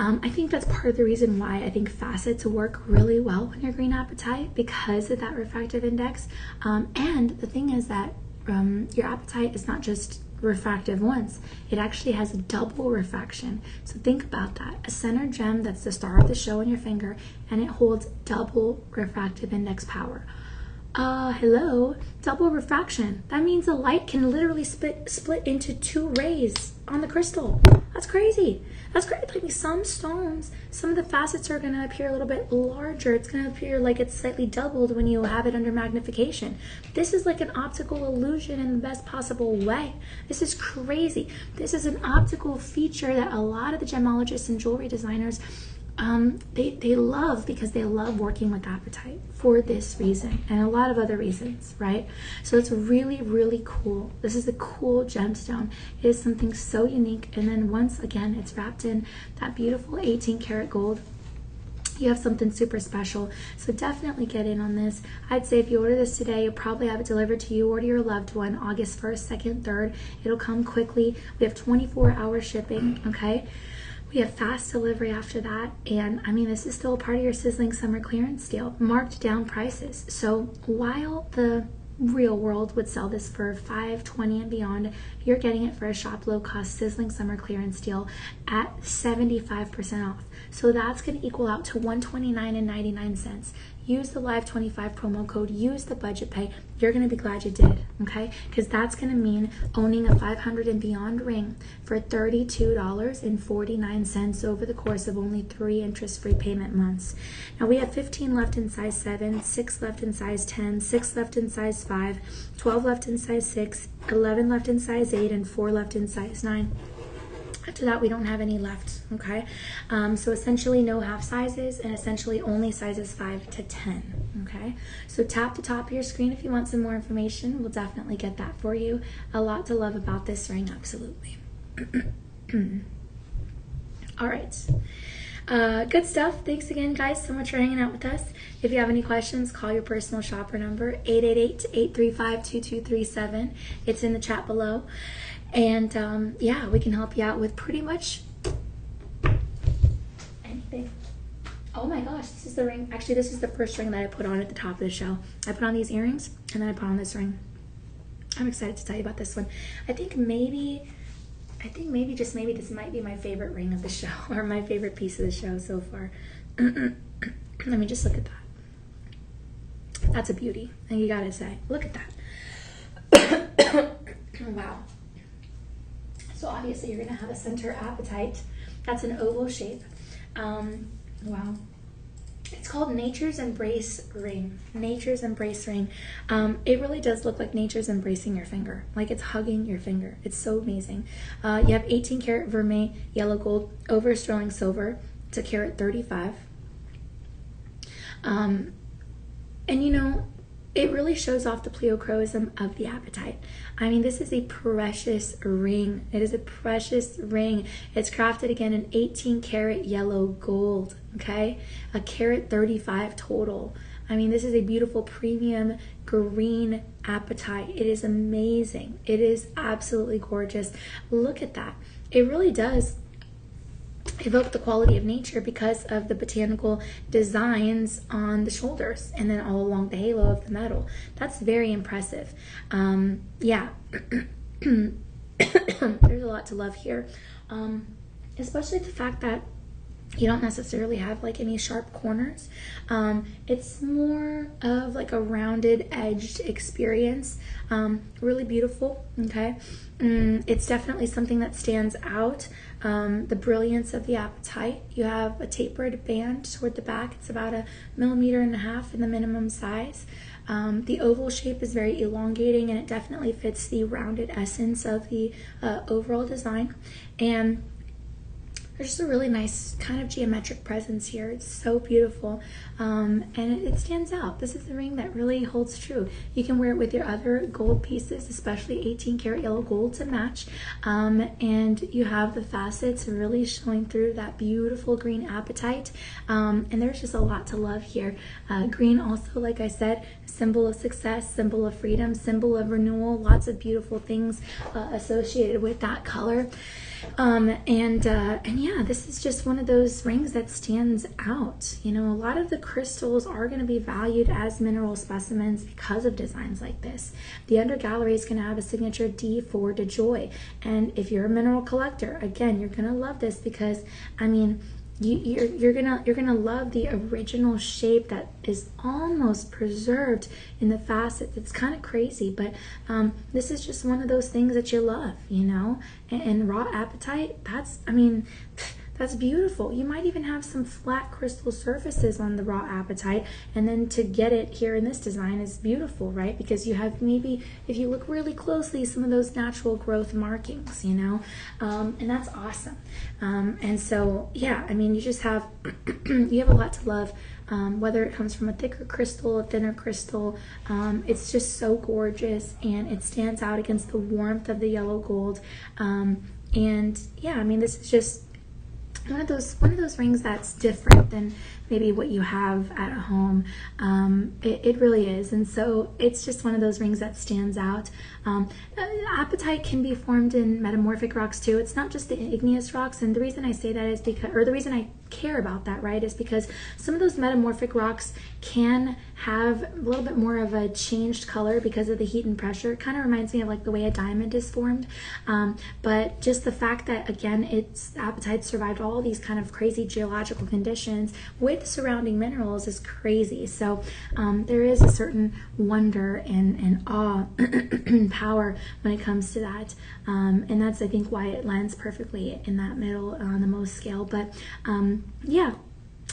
I think that's part of the reason why I think facets work really well when you're green apatite, because of that refractive index. And the thing is that your apatite is not just refractive once, it actually has a double refraction. So think about that. A center gem that's the star of the show on your finger, and it holds double refractive index power. Hello, double refraction. That means the light can literally split into 2 rays on the crystal. That's crazy. That's great. Like some stones, some of the facets are going to appear a little bit larger. It's going to appear like it's slightly doubled when you have it under magnification. This is like an optical illusion in the best possible way. This is crazy. This is an optical feature that a lot of the gemologists and jewelry designers they love, because they love working with apatite for this reason and a lot of other reasons, right? So it's really, really cool. This is a cool gemstone. It is something so unique. And then once again, it's wrapped in that beautiful 18 karat gold. You have something super special. So definitely get in on this. I'd say if you order this today, you'll probably have it delivered to you or to your loved one August 1st, 2nd, 3rd. It'll come quickly. We have 24-hour shipping, okay? We have fast delivery after that, and I mean, this is still a part of your sizzling summer clearance deal, marked down prices. So while the real world would sell this for $520 and beyond. You're getting it for a shop low cost sizzling summer clearance deal at 75% off. So that's going to equal out to $129.99. Use the Live 25 promo code, use the budget pay. You're going to be glad you did, okay? Because that's going to mean owning a 500 and beyond ring for $32.49 over the course of only 3 interest-free payment months. Now we have 15 left in size 7, 6 left in size 10, 6 left in size 5, 12 left in size 6, 11 left in size 8, and 4 left in size 9. After that, we don't have any left, okay? So essentially no half sizes, and essentially only sizes 5 to 10, okay? So tap the top of your screen if you want some more information. We'll definitely get that for you. A lot to love about this ring, absolutely. All right. Good stuff. Thanks again, guys, so much for hanging out with us. If you have any questions, call your personal shopper number, 888-835-2237. It's in the chat below. And yeah, we can help you out with pretty much anything. Oh my gosh, this is the ring. Actually, this is the first ring that I put on at the top of the show. I put on these earrings, and then I put on this ring. I'm excited to tell you about this one. I think maybe just maybe this might be my favorite ring of the show, or my favorite piece of the show so far. Let me just look at that. That's a beauty, and you gotta say, look at that. Wow. So obviously you're gonna have a center apatite. That's an oval shape. Wow. It's called Nature's Embrace Ring. Nature's Embrace Ring. It really does look like nature's embracing your finger. Like it's hugging your finger. It's so amazing. You have 18 karat vermeil, yellow gold, over sterling silver. It's a carat 35. And you know, it really shows off the pleochroism of the apatite. I mean, this is a precious ring. It is a precious ring. It's crafted again in 18 karat yellow gold, okay? A carat 35 total. I mean, this is a beautiful premium green apatite. It is amazing. It is absolutely gorgeous. Look at that. It really does evoke the quality of nature because of the botanical designs on the shoulders and then all along the halo of the metal. That's very impressive. Yeah, there's a lot to love here, especially the fact that you don't necessarily have like any sharp corners. It's more of like a rounded edged experience. Really beautiful, okay? It's definitely something that stands out. The brilliance of the apatite. You have a tapered band toward the back. It's about 1.5 millimeters in the minimum size. The oval shape is very elongating, and it definitely fits the rounded essence of the overall design. And there's just a really nice kind of geometric presence here. It's so beautiful, and it stands out. This is the ring that really holds true. You can wear it with your other gold pieces, especially 18 karat yellow gold to match, and you have the facets really showing through that beautiful green apatite, and there's just a lot to love here. Green also, like I said, symbol of success, symbol of freedom, symbol of renewal, lots of beautiful things associated with that color. And yeah, this is just one of those rings that stands out. You know, a lot of the crystals are going to be valued as mineral specimens because of designs like this. The under gallery is going to have a signature D for de joy. And if you're a mineral collector, again, you're going to love this because, I mean, you're gonna love the original shape that is almost preserved in the facets. It's kind of crazy, but this is just one of those things that you love, you know. And raw apatite, that's beautiful. You might even have some flat crystal surfaces on the raw apatite, and then to get it here in this design is beautiful, right? Because you have maybe, if you look really closely, some of those natural growth markings, you know, and that's awesome. And so, yeah, I mean, you just have, you have a lot to love, whether it comes from a thicker crystal, a thinner crystal. It's just so gorgeous, and it stands out against the warmth of the yellow gold. And yeah, I mean, this is just one of those rings that's different than maybe what you have at home. It really is. And so it's just one of those rings that stands out. Apatite can be formed in metamorphic rocks too. It's not just the igneous rocks. And the reason I say that is because, or the reason I care about that, right, is because some of those metamorphic rocks can have a little bit more of a changed color because of the heat and pressure. It kind of reminds me of like the way a diamond is formed. But just the fact that, again, it's apatite survived all these kind of crazy geological conditions with surrounding minerals is crazy. So there is a certain wonder and awe power when it comes to that. And that's, I think, why it lands perfectly in that middle on the most scale. But yeah,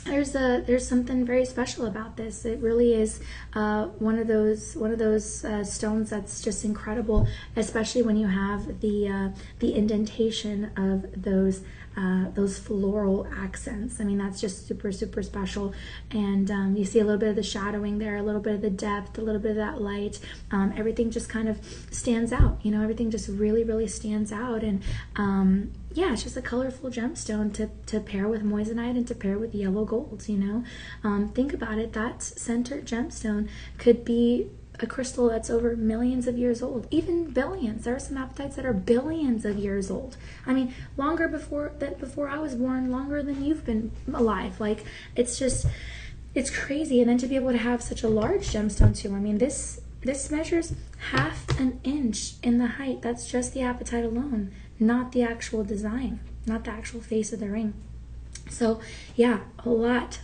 there's something very special about this. It really is one of those stones that's just incredible, especially when you have the indentation of those floral accents. I mean, that's just super, super special. And you see a little bit of the shadowing there, a little bit of the depth, a little bit of that light. Everything just kind of stands out. You know, everything just really, really stands out. And yeah, it's just a colorful gemstone to pair with moissanite and to pair with yellow gold, you know. Think about it. That center gemstone could be a crystal that's over millions of years old, even billions. There are some apatites that are billions of years old. I mean, longer before I was born, longer than you've been alive. Like, it's crazy. And then to be able to have such a large gemstone too. I mean, this measures 1/2 inch in the height. That's just the apatite alone, not the actual design, not the actual face of the ring. So yeah, a lot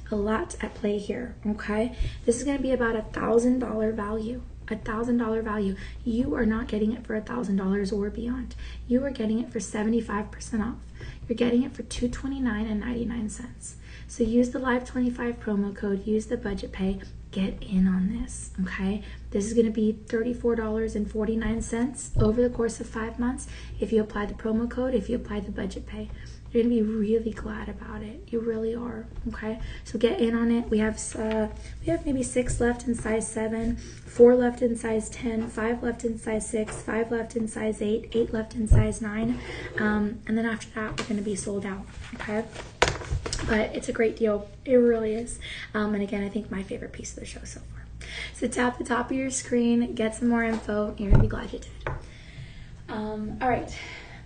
at play here. Okay, this is going to be about $1,000 value. $1,000 value. You are not getting it for $1,000 or beyond. You are getting it for 75% off. You're getting it for $229.99. So use the Live 25 promo code. Use the budget pay. Get in on this. Okay, this is going to be $34.49 over the course of 5 months. If you apply the promo code, if you apply the budget pay. You're going to be really glad about it. You really are. Okay, so get in on it. We have maybe 6 left in size 7, 4 left in size 10, 5 left in size 6, 5 left in size 8, 8 left in size 9, and then after that we're going to be sold out. Okay, but it's a great deal. It really is. And again, I think my favorite piece of the show so far. So tap the top of your screen, get some more info. You're going to be glad you did. All right.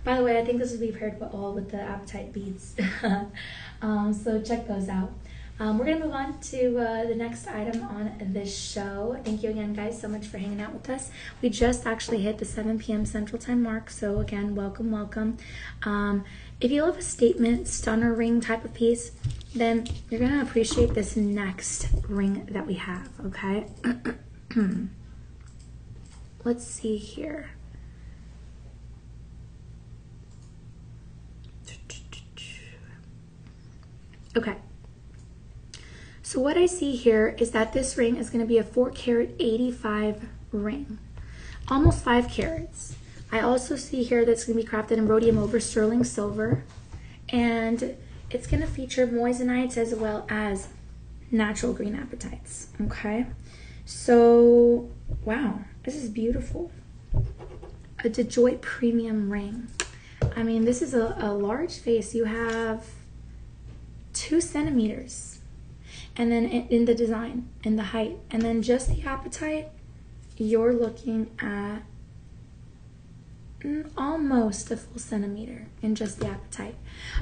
By the way, I think this will be paired well with the apatite beads. So check those out. We're going to move on to the next item on this show. Thank you again, guys, so much for hanging out with us. We just actually hit the 7 p.m. Central Time mark. So again, welcome, welcome. If you love a statement, stunner ring type of piece, then you're going to appreciate this next ring that we have, okay? Let's see here. Okay, so what I see here is that this ring is going to be a 4 carat 85 ring, almost 5 carats. I also see here that's going to be crafted in rhodium over sterling silver, and it's going to feature moissanites as well as natural green apatites. Okay, so wow, this is beautiful. A DeJoy premium ring. I mean, this is a large face. You have 2 centimeters, and then in the design, in the height, and then just the apatite, you're looking at almost a full centimeter in just the apatite.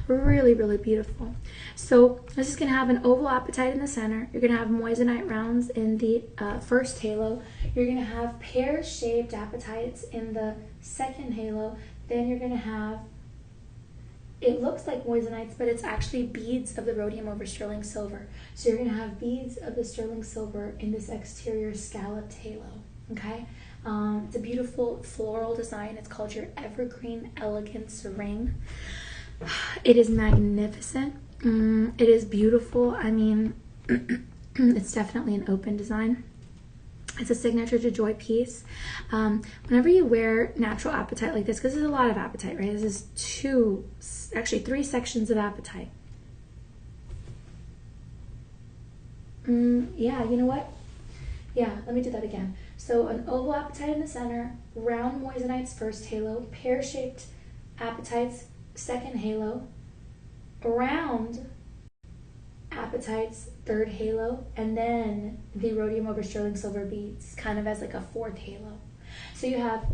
Really, really beautiful. So this is going to have an oval apatite in the center. You're going to have moissanite rounds in the first halo. You're going to have pear-shaped apatites in the second halo. Then you're going to have, it looks like moissanites, but it's actually beads of the rhodium over sterling silver. So you're going to have beads of the sterling silver in this exterior scalloped halo. Okay, it's a beautiful floral design. It's called your Evergreen Elegance ring. It is magnificent. It is beautiful. I mean, it's definitely an open design. It's a signature DeJoy piece. Whenever you wear natural apatite like this, because there's a lot of apatite, right? This is actually 3 sections of apatite. Yeah, you know what? Yeah, let me do that again. So an oval apatite in the center, round moissanites first halo, pear-shaped apatites second halo, round apatite's third halo, and then the rhodium over sterling silver beads kind of as like a fourth halo. So you have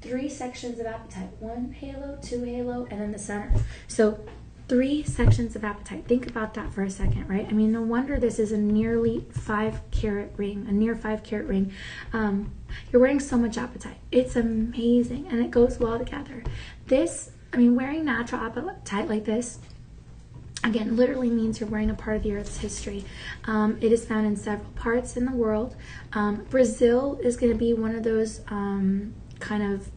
3 sections of apatite, 1 halo, 2 halo, and then the center. So 3 sections of apatite. Think about that for a second, right? I mean, no wonder this is a nearly 5-carat ring, a near 5-carat ring. You're wearing so much apatite. It's amazing, and it goes well together. This, I mean, wearing natural apatite like this, again, literally means you're wearing a part of the Earth's history. It is found in several parts in the world. Brazil is going to be one of those kind of,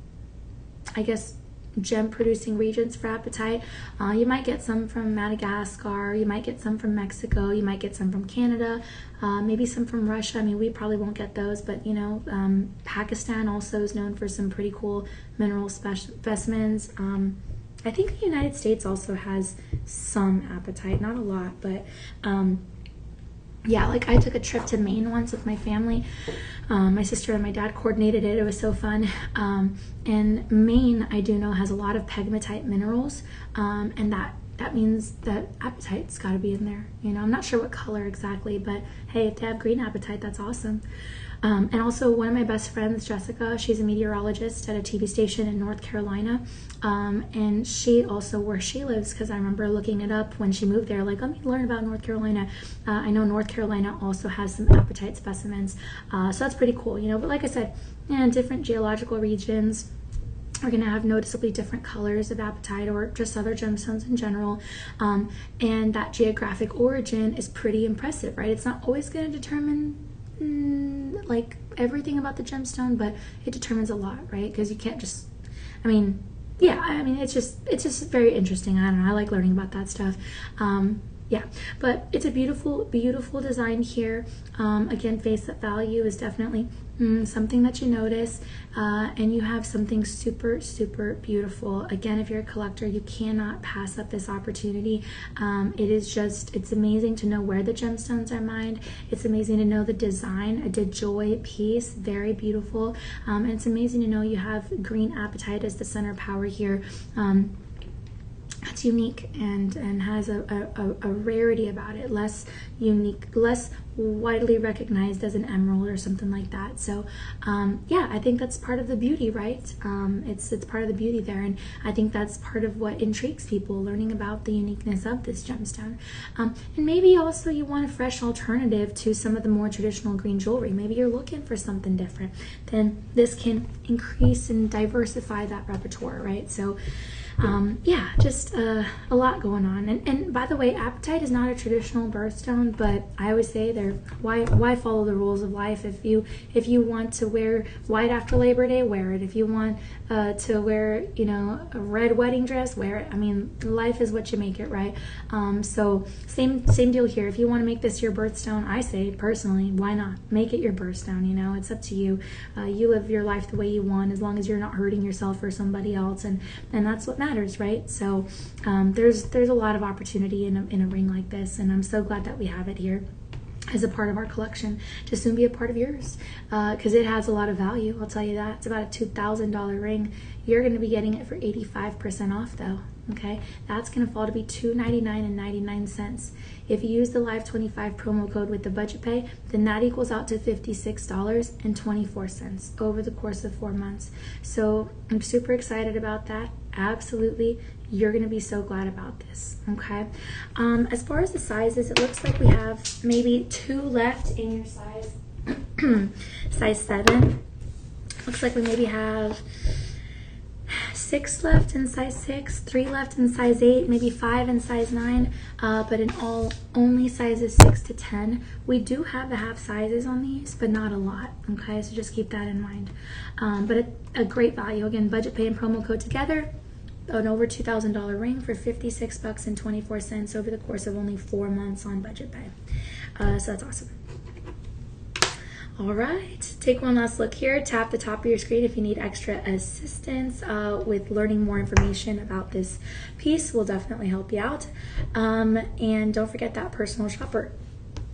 I guess, gem-producing regions for apatite. You might get some from Madagascar. You might get some from Mexico. You might get some from Canada. Maybe some from Russia. I mean, we probably won't get those, but you know, Pakistan also is known for some pretty cool mineral specimens. I think the United States also has some apatite, not a lot, but yeah, like I took a trip to Maine once with my family. My sister and my dad coordinated it. It was so fun. And Maine, I do know, has a lot of pegmatite minerals, and that means that apatite's got to be in there. You know, I'm not sure what color exactly, but hey, if they have green apatite, that's awesome. And also one of my best friends, Jessica, she's a meteorologist at a TV station in North Carolina. And she also, where she lives, because I remember looking it up when she moved there, like, let me learn about North Carolina. I know North Carolina also has some apatite specimens. So that's pretty cool, you know, but like I said, different geological regions are going to have noticeably different colors of apatite or just other gemstones in general. And that geographic origin is pretty impressive, right? It's not always going to determine like everything about the gemstone, but it determines a lot, right? Because you can't just, I mean, yeah, I mean, it's just very interesting. I don't know, I like learning about that stuff. Yeah, but it's a beautiful, beautiful design here. Again, face value is definitely something that you notice, and you have something super, super beautiful. Again, if you're a collector, you cannot pass up this opportunity. It is just, it's amazing to know where the gemstones are mined. It's amazing to know the design, a DeJoy piece, very beautiful. And it's amazing to know you have green apatite as the center power here. That's unique and has a rarity about it, less unique, less widely recognized as an emerald or something like that. So yeah, I think that's part of the beauty, right? It's part of the beauty there, and I think that's part of what intrigues people, learning about the uniqueness of this gemstone. And maybe also you want a fresh alternative to some of the more traditional green jewelry. Maybe you're looking for something different. Then this can increase and diversify that repertoire, right? So yeah, just a lot going on. And by the way, apatite is not a traditional birthstone, but I always say why follow the rules of life? If you want to wear white after Labor Day, wear it. If you want to wear, you know, a red wedding dress, wear it. I mean, life is what you make it, right? So same deal here. If you want to make this your birthstone, I say personally, why not make it your birthstone? You know, it's up to you. You live your life the way you want, as long as you're not hurting yourself or somebody else, and that's what matters, right? So there's a lot of opportunity in a ring like this, and I'm so glad that we have it here as a part of our collection to soon be a part of yours, because it has a lot of value. I'll tell you that. It's about a $2,000 ring. You're going to be getting it for 85% off though. Okay, that's going to fall to be $299.99. If you use the Live25 promo code with the budget pay, then that equals out to $56.24 over the course of 4 months. So I'm super excited about that. Absolutely, you're going to be so glad about this. Okay, as far as the sizes, it looks like we have maybe 2 left in your size size 7. Looks like we maybe have 6 left in size 6, 3 left in size 8, maybe 5 in size 9, but in all, only sizes 6 to 10. We do have the half sizes on these, but not a lot, okay? So just keep that in mind. But a great value. Again, budget pay and promo code together, an over $2,000 ring for $56.24 over the course of only 4 months on budget pay. So that's awesome. All right, take one last look here. Tap the top of your screen if you need extra assistance with learning more information about this piece. We'll definitely help you out. And don't forget that personal shopper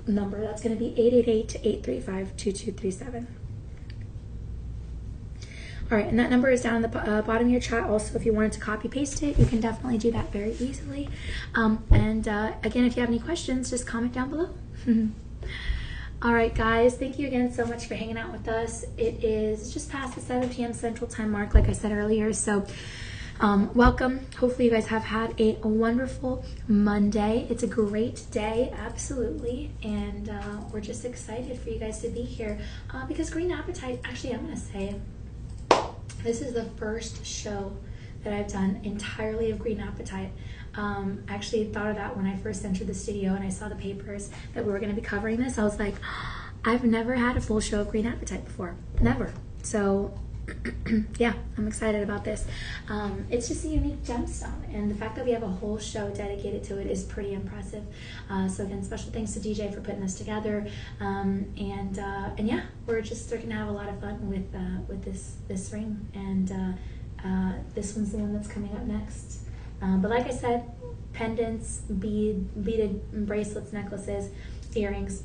number. That's going to be 888-835-2237. All right, and that number is down at the bottom of your chat. Also, if you wanted to copy paste it, you can definitely do that very easily. Again, if you have any questions, just comment down below. All right, guys, thank you again so much for hanging out with us. It is just past the 7 p.m. Central Time mark, like I said earlier. So welcome. Hopefully you guys have had a wonderful Monday. It's a great day, absolutely. And we're just excited for you guys to be here because Green Apatite, actually, I'm going to say, this is the first show that I've done entirely of Green Apatite. I actually thought of that when I first entered the studio and I saw the papers that we were going to be covering this. I was like, I've never had a full show of Green Apatite before. Never. So, yeah, I'm excited about this. It's just a unique gemstone, and the fact that we have a whole show dedicated to it is pretty impressive. So again, special thanks to DJ for putting this together. And yeah, we're going to have a lot of fun with this ring, and this one's the one that's coming up next. But like I said, pendants, beaded bracelets, necklaces, earrings,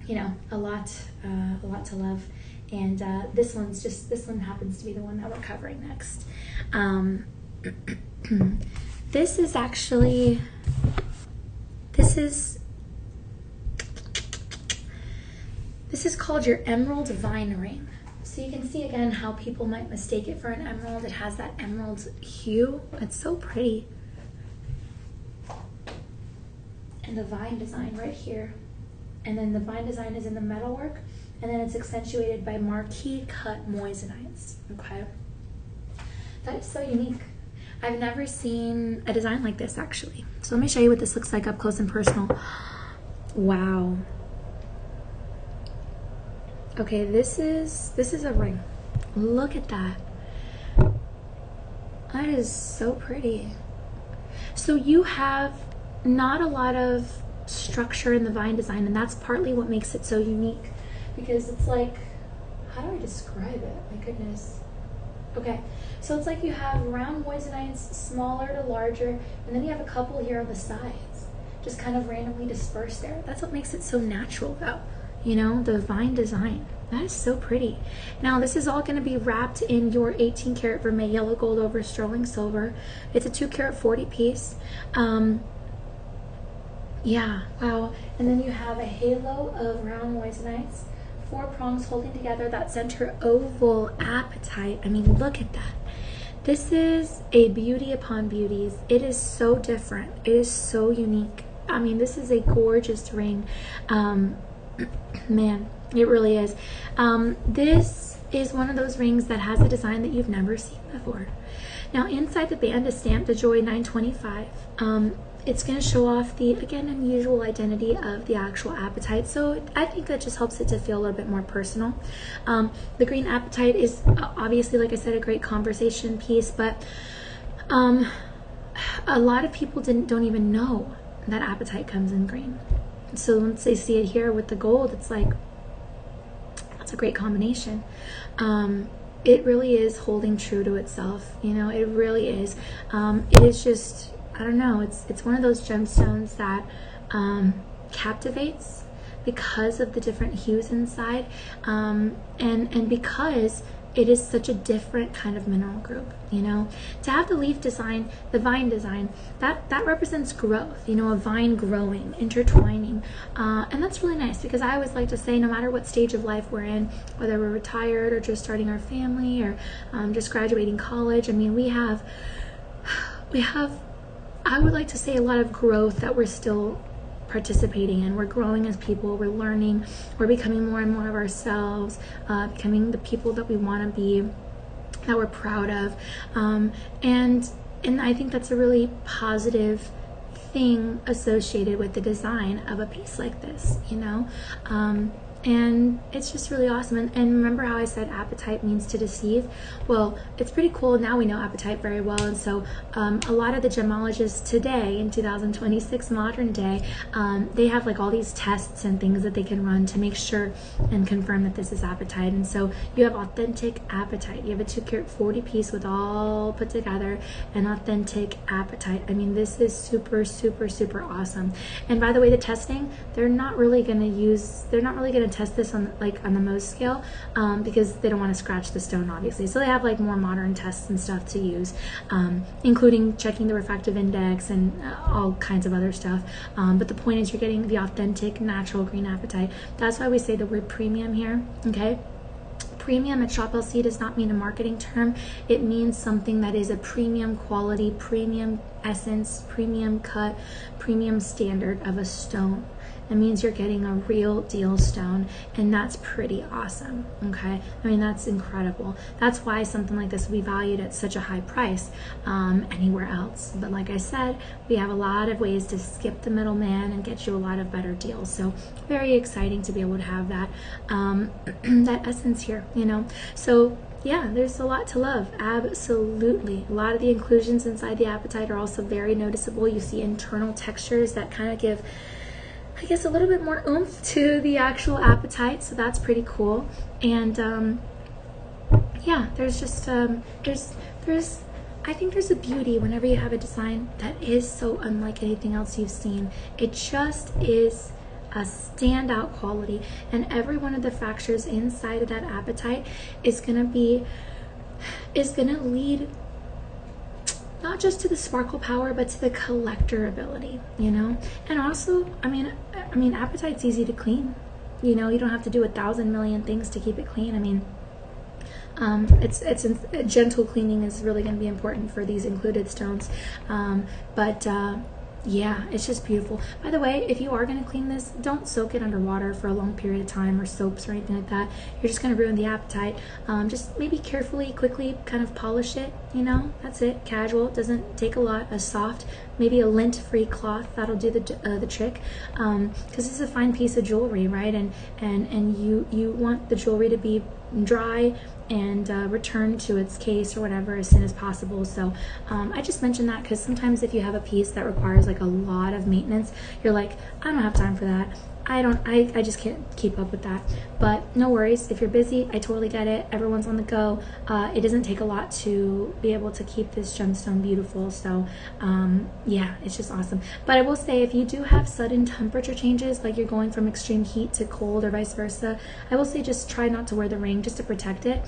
you know, a lot to love. And this one happens to be the one that we're covering next. This is called your emerald vine ring. So you can see again how people might mistake it for an emerald. It has that emerald hue. It's so pretty. And the vine design right here. And then the vine design is in the metalwork. And then it's accentuated by marquee cut moissanite. Okay. That is so unique. I've never seen a design like this actually. So let me show you what this looks like up close and personal. Wow. Okay, this is a ring. Look at that. That is so pretty. So you have not a lot of structure in the vine design, and that's partly what makes it so unique, because it's like, how do I describe it? My goodness. Okay, so it's like you have round moissanites, smaller to larger, and then you have a couple here on the sides, just kind of randomly dispersed there. That's what makes it so natural though. You know, the vine design. That is so pretty. Now, this is all going to be wrapped in your 18 karat vermeil yellow gold over sterling silver. It's a 2 karat 40 piece. Yeah, wow. And then you have a halo of round moissanites, 4 prongs holding together that center oval apatite. I mean, look at that. This is a beauty upon beauties. It is so different. It is so unique. I mean, this is a gorgeous ring. Man, it really is. This is one of those rings that has a design that you've never seen before. Now, inside the band is stamped the Joy 925. It's going to show off the, again, unusual identity of the actual apatite. So I think that just helps it to feel a little bit more personal. The Green Apatite is obviously, like I said, a great conversation piece, but a lot of people don't even know that apatite comes in green. So once they see it here with the gold, it's like, that's a great combination. It really is holding true to itself. You know, it really is. It is just, I don't know, it's one of those gemstones that captivates because of the different hues inside, and because it is such a different kind of mineral group. You know, to have the leaf design, the vine design, that represents growth, you know, a vine growing, intertwining, and that's really nice, because I always like to say, no matter what stage of life we're in, whether we're retired or just starting our family or just graduating college, I mean, we have I would like to say a lot of growth that we're still participating in. We're growing as people, we're learning, we're becoming more and more of ourselves, becoming the people that we want to be, that we're proud of, and I think that's a really positive thing associated with the design of a piece like this, you know. And it's just really awesome. And remember how I said apatite means to deceive? Well, it's pretty cool. Now we know apatite very well. And so a lot of the gemologists today, in 2026 modern day, they have like all these tests and things that they can run to make sure and confirm that this is apatite. And so you have authentic apatite. You have a 2 karat 40 piece with all put together, an authentic apatite. I mean, this is super, super, super awesome. And by the way, the testing, they're not really going to test this on like on the Mohs scale because they don't want to scratch the stone, obviously. So they have like more modern tests and stuff to use, including checking the refractive index and all kinds of other stuff. But the point is you're getting the authentic, natural green apatite. That's why we say the word premium here, okay? Premium at Shop LC does not mean a marketing term. It means something that is a premium quality, premium essence, premium cut, premium standard of a stone. It means you're getting a real deal stone, and that's pretty awesome, okay? I mean, that's incredible. That's why something like this will be valued at such a high price anywhere else. But like I said, we have a lot of ways to skip the middleman and get you a lot of better deals. So very exciting to be able to have that, that essence here, you know? So yeah, there's a lot to love, absolutely. A lot of the inclusions inside the apatite are also very noticeable. You see internal textures that kind of give, I guess, a little bit more oomph to the actual apatite, so that's pretty cool. And yeah, there's just I think there's a beauty whenever you have a design that is so unlike anything else you've seen. It just is a standout quality, and every one of the fractures inside of that apatite is gonna lead not just to the sparkle power, but to the collector ability, you know? And also, I mean, apatite's easy to clean. You know, you don't have to do 1,000 million things to keep it clean. I mean, it's gentle cleaning is really going to be important for these included stones. Yeah, it's just beautiful. By the way, if you are going to clean this, don't soak it underwater for a long period of time, or soaps or anything like that. You're just going to ruin the apatite. Just maybe carefully, quickly kind of polish it, you know? That's it. Casual. It doesn't take a lot. A soft, maybe a lint-free cloth, that'll do the trick. Because this is a fine piece of jewelry, right? And you want the jewelry to be dry and return to its case or whatever as soon as possible. So I just mentioned that because sometimes if you have a piece that requires like a lot of maintenance, you're like, I don't have time for that. I just can't keep up with that. But no worries, if you're busy, I totally get it. Everyone's on the go. It doesn't take a lot to be able to keep this gemstone beautiful. So yeah, it's just awesome. But I will say, if you do have sudden temperature changes, like you're going from extreme heat to cold or vice versa, I will say just try not to wear the ring just to protect it.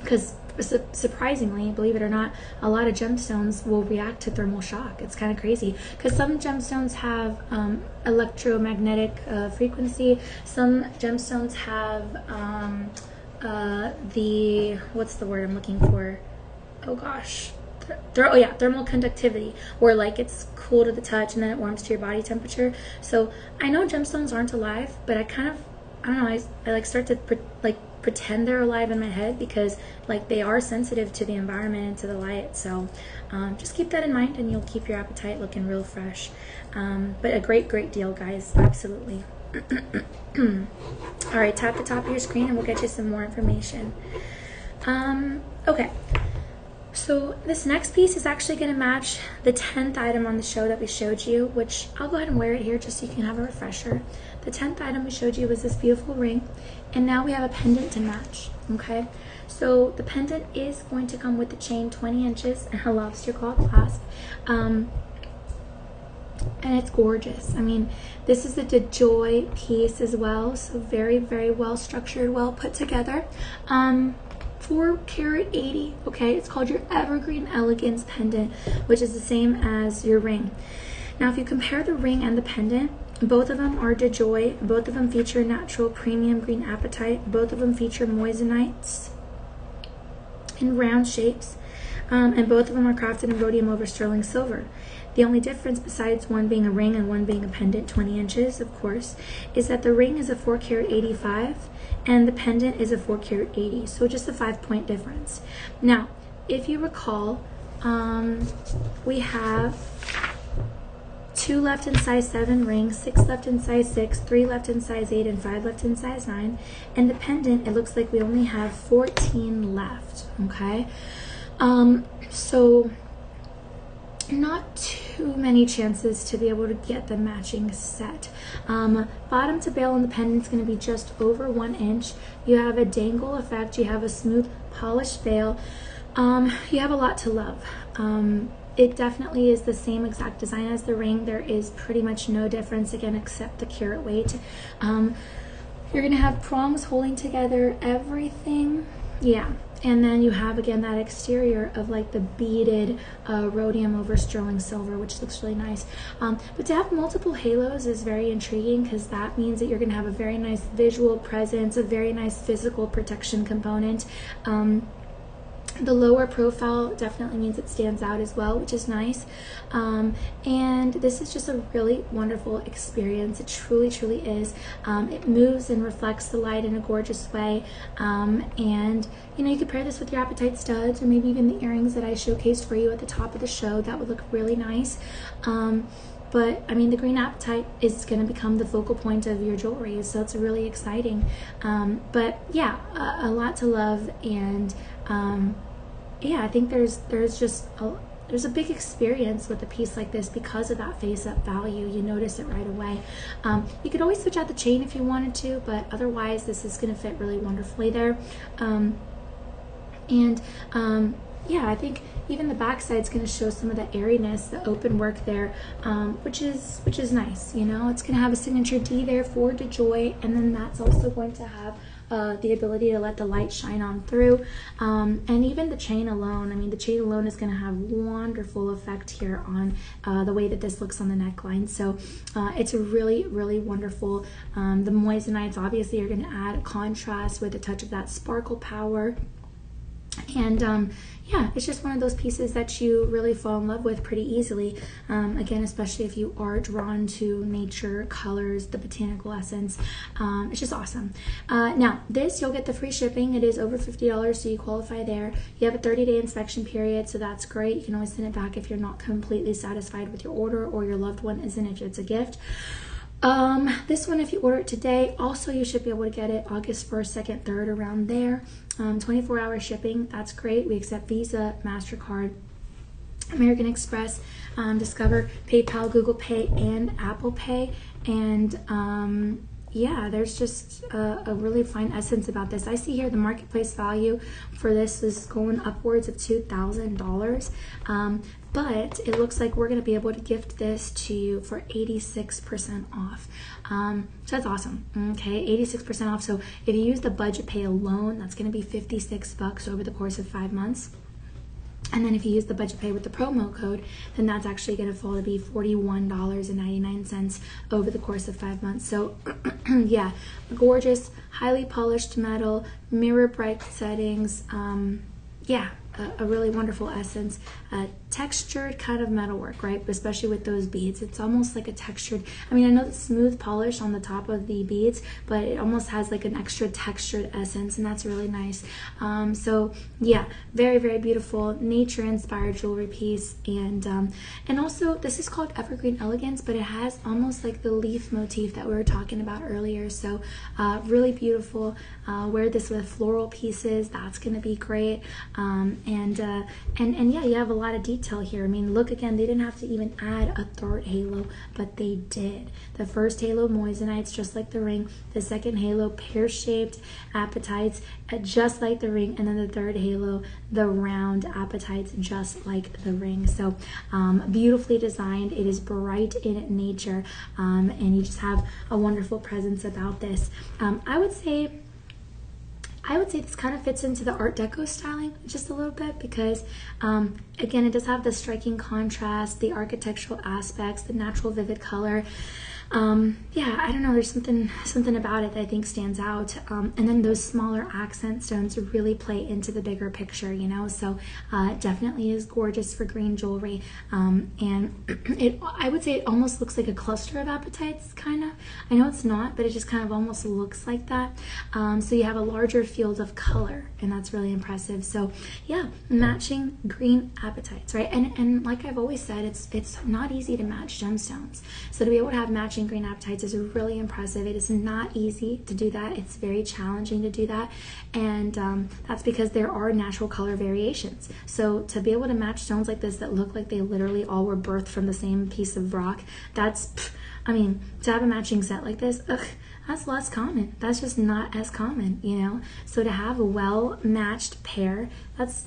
Because surprisingly, believe it or not, a lot of gemstones will react to thermal shock. It's kind of crazy because some gemstones have electromagnetic frequency. Some gemstones have what's the word I'm looking for? Oh gosh. Thermal conductivity, where like it's cool to the touch and then it warms to your body temperature. So I know gemstones aren't alive, but I don't know, I like start to pretend they're alive in my head because like they are sensitive to the environment and to the light. So just keep that in mind and you'll keep your apatite looking real fresh. But a great deal, guys, absolutely. All right, tap the top of your screen and we'll get you some more information. Okay, so this next piece is actually going to match the 10th item on the show that we showed you, which I'll go ahead and wear it here just so you can have a refresher. The 10th item we showed you was this beautiful ring, and now we have a pendant to match, okay? So the pendant is going to come with the chain 20 inches and a lobster claw clasp, and it's gorgeous. I mean, this is a DeJoy piece as well, so very well structured, well put together. 4 carat 80, okay? It's called your Evergreen Elegance pendant, which is the same as your ring. Now, if you compare the ring and the pendant, both of them are DeJoy. Both of them feature natural premium green apatite. Both of them feature moissanite in round shapes. And both of them are crafted in rhodium over sterling silver. The only difference, besides one being a ring and one being a pendant, 20 inches, of course, is that the ring is a 4 carat 85 and the pendant is a 4 carat 80. So just a 5-point difference. Now, if you recall, we have 2 left in size 7 rings, 6 left in size 6, 3 left in size 8, and 5 left in size 9. And the pendant, it looks like we only have 14 left, okay? So not too many chances to be able to get the matching set. Bottom to bail on the pendant's going to be just over 1 inch. You have a dangle effect, you have a smooth polished veil. You have a lot to love. It definitely is the same exact design as the ring. There is pretty much no difference, again, except the carat weight. You're gonna have prongs holding together everything. Yeah. And then you have, again, that exterior of like the beaded rhodium over sterling silver, which looks really nice. But to have multiple halos is very intriguing, because that means that you're going to have a very nice visual presence, a very nice physical protection component. The lower profile definitely means it stands out as well, which is nice. And this is just a really wonderful experience. It truly, truly is. It moves and reflects the light in a gorgeous way. And, you know, you could pair this with your apatite studs, or maybe even the earrings that I showcased for you at the top of the show. That would look really nice. But I mean, the green apatite is going to become the focal point of your jewelry, so it's really exciting. But yeah, a lot to love. And yeah, I think there's a big experience with a piece like this because of that face-up value. You notice it right away. You could always switch out the chain if you wanted to, but otherwise this is going to fit really wonderfully there. Yeah, I think even the back side's going to show some of the airiness, the open work there, which is nice. You know, it's going to have a signature D there for DeJoy, and then that's also going to have the ability to let the light shine on through. And even the chain alone, I mean, the chain alone is going to have wonderful effect here on the way that this looks on the neckline. So it's a really, really wonderful. The moissanite obviously are going to add a contrast with a touch of that sparkle power. And yeah, it's just one of those pieces that you really fall in love with pretty easily. Again, especially if you are drawn to nature, colors, the botanical essence. It's just awesome. Now, this, you'll get the free shipping. It is over $50, so you qualify there. You have a 30-day inspection period, so that's great. You can always send it back if you're not completely satisfied with your order, or your loved one isn't, if it's a gift. This one, if you order it today, also you should be able to get it August 1st, 2nd, 3rd, around there. 24-hour shipping, that's great. We accept Visa, MasterCard, American Express, Discover, PayPal, Google Pay, and Apple Pay. And yeah, there's just a really fine essence about this. I see here the marketplace value for this is going upwards of $2,000. But it looks like we're going to be able to gift this to you for 86% off. So that's awesome. Okay, 86% off. So if you use the budget pay alone, that's going to be $56 over the course of 5 months. And then if you use the budget pay with the promo code, then that's actually going to fall to be $41.99 over the course of 5 months. So yeah, gorgeous, highly polished metal, mirror bright settings. Yeah, a really wonderful essence. Textured kind of metalwork, right? Especially with those beads. It's almost like a textured, I mean, I know it's smooth polish on the top of the beads, but it almost has like an extra textured essence, and that's really nice. So yeah, very, very beautiful, nature-inspired jewelry piece. And also, this is called Evergreen Elegance, but it has almost like the leaf motif that we were talking about earlier. So really beautiful. Wear this with floral pieces. That's going to be great. And yeah, you have a lot of detail here. I mean, look again, they didn't have to even add a third halo, but they did. The first halo, moissanites, just like the ring. The second halo, pear-shaped apatites, just like the ring. And then the third halo, the round apatites, just like the ring. So beautifully designed. It is bright in nature, and you just have a wonderful presence about this. I would say this kind of fits into the Art Deco styling just a little bit, because again, it does have the striking contrast, the architectural aspects, the natural vivid color. Yeah, I don't know, there's something about it that I think stands out. And then those smaller accent stones really play into the bigger picture, you know. So it definitely is gorgeous for green jewelry. And I would say it almost looks like a cluster of apatites, kind of. I know it's not, but it just kind of almost looks like that. So you have a larger field of color, and that's really impressive. So yeah, matching green apatites, right? And like I've always said, it's not easy to match gemstones. So to be able to have matching green apatites is really impressive. It is not easy to do that. It's very challenging to do that, and that's because there are natural color variations. So to be able to match stones like this that look like they literally all were birthed from the same piece of rock, I mean, to have a matching set like this, that's less common. That's just not as common, you know. So to have a well-matched pair, that's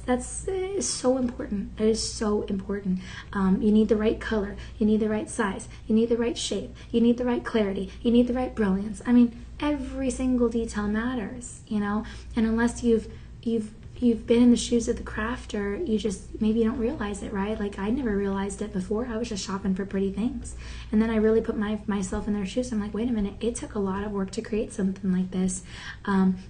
so important. It is so important. You need the right color. You need the right size. You need the right shape. You need the right clarity. You need the right brilliance. I mean, every single detail matters, you know, and unless you've been in the shoes of the crafter, maybe you don't realize it, right? Like, I never realized it before. I was just shopping for pretty things. And then I really put myself in their shoes. I'm like, wait a minute, it took a lot of work to create something like this,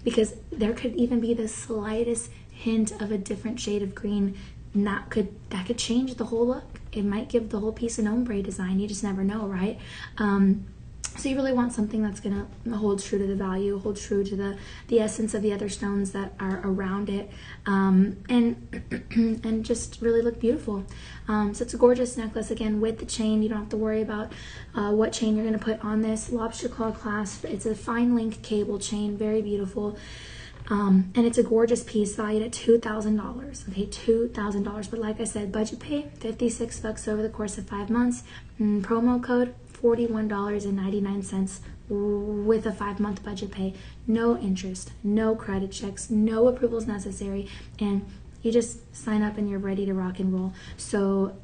because there could even be the slightest hint of a different shade of green, and that could change the whole look. It might give the whole piece an ombre design. You just never know, right? So you really want something that's going to hold true to the value, hold true to the essence of the other stones that are around it, and just really look beautiful. So it's a gorgeous necklace, again, with the chain. You don't have to worry about what chain you're going to put on this. Lobster claw clasp. It's a fine link cable chain, very beautiful. And it's a gorgeous piece valued at $2,000. Okay, $2,000. But like I said, budget pay, $56 over the course of 5 months. Promo code $41.99 with a 5-month budget pay. No interest, no credit checks, no approvals necessary, and you just sign up and you're ready to rock and roll. So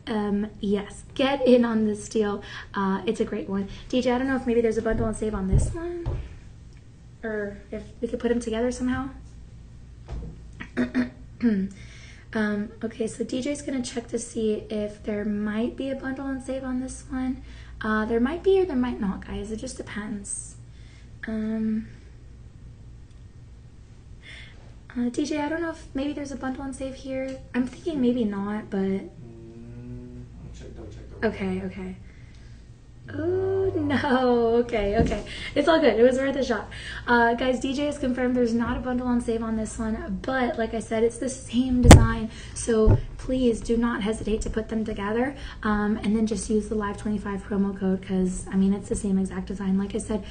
yes, get in on this deal. It's a great one. DJ, I don't know if maybe there's a bundle and save on this one, or if we could put them together somehow. Okay, so DJ's gonna check to see if there might be a bundle and save on this one. There might be or there might not, guys. It just depends. DJ, I don't know if maybe there's a bundle and save here. I'm thinking maybe not, but Double check. okay. Oh no, okay. It's all good. It was worth a shot. Guys, DJ has confirmed there's not a bundle on save on this one, but like I said, it's the same design, so please do not hesitate to put them together, and then just use the Live25 promo code, because I mean, it's the same exact design. Like I said,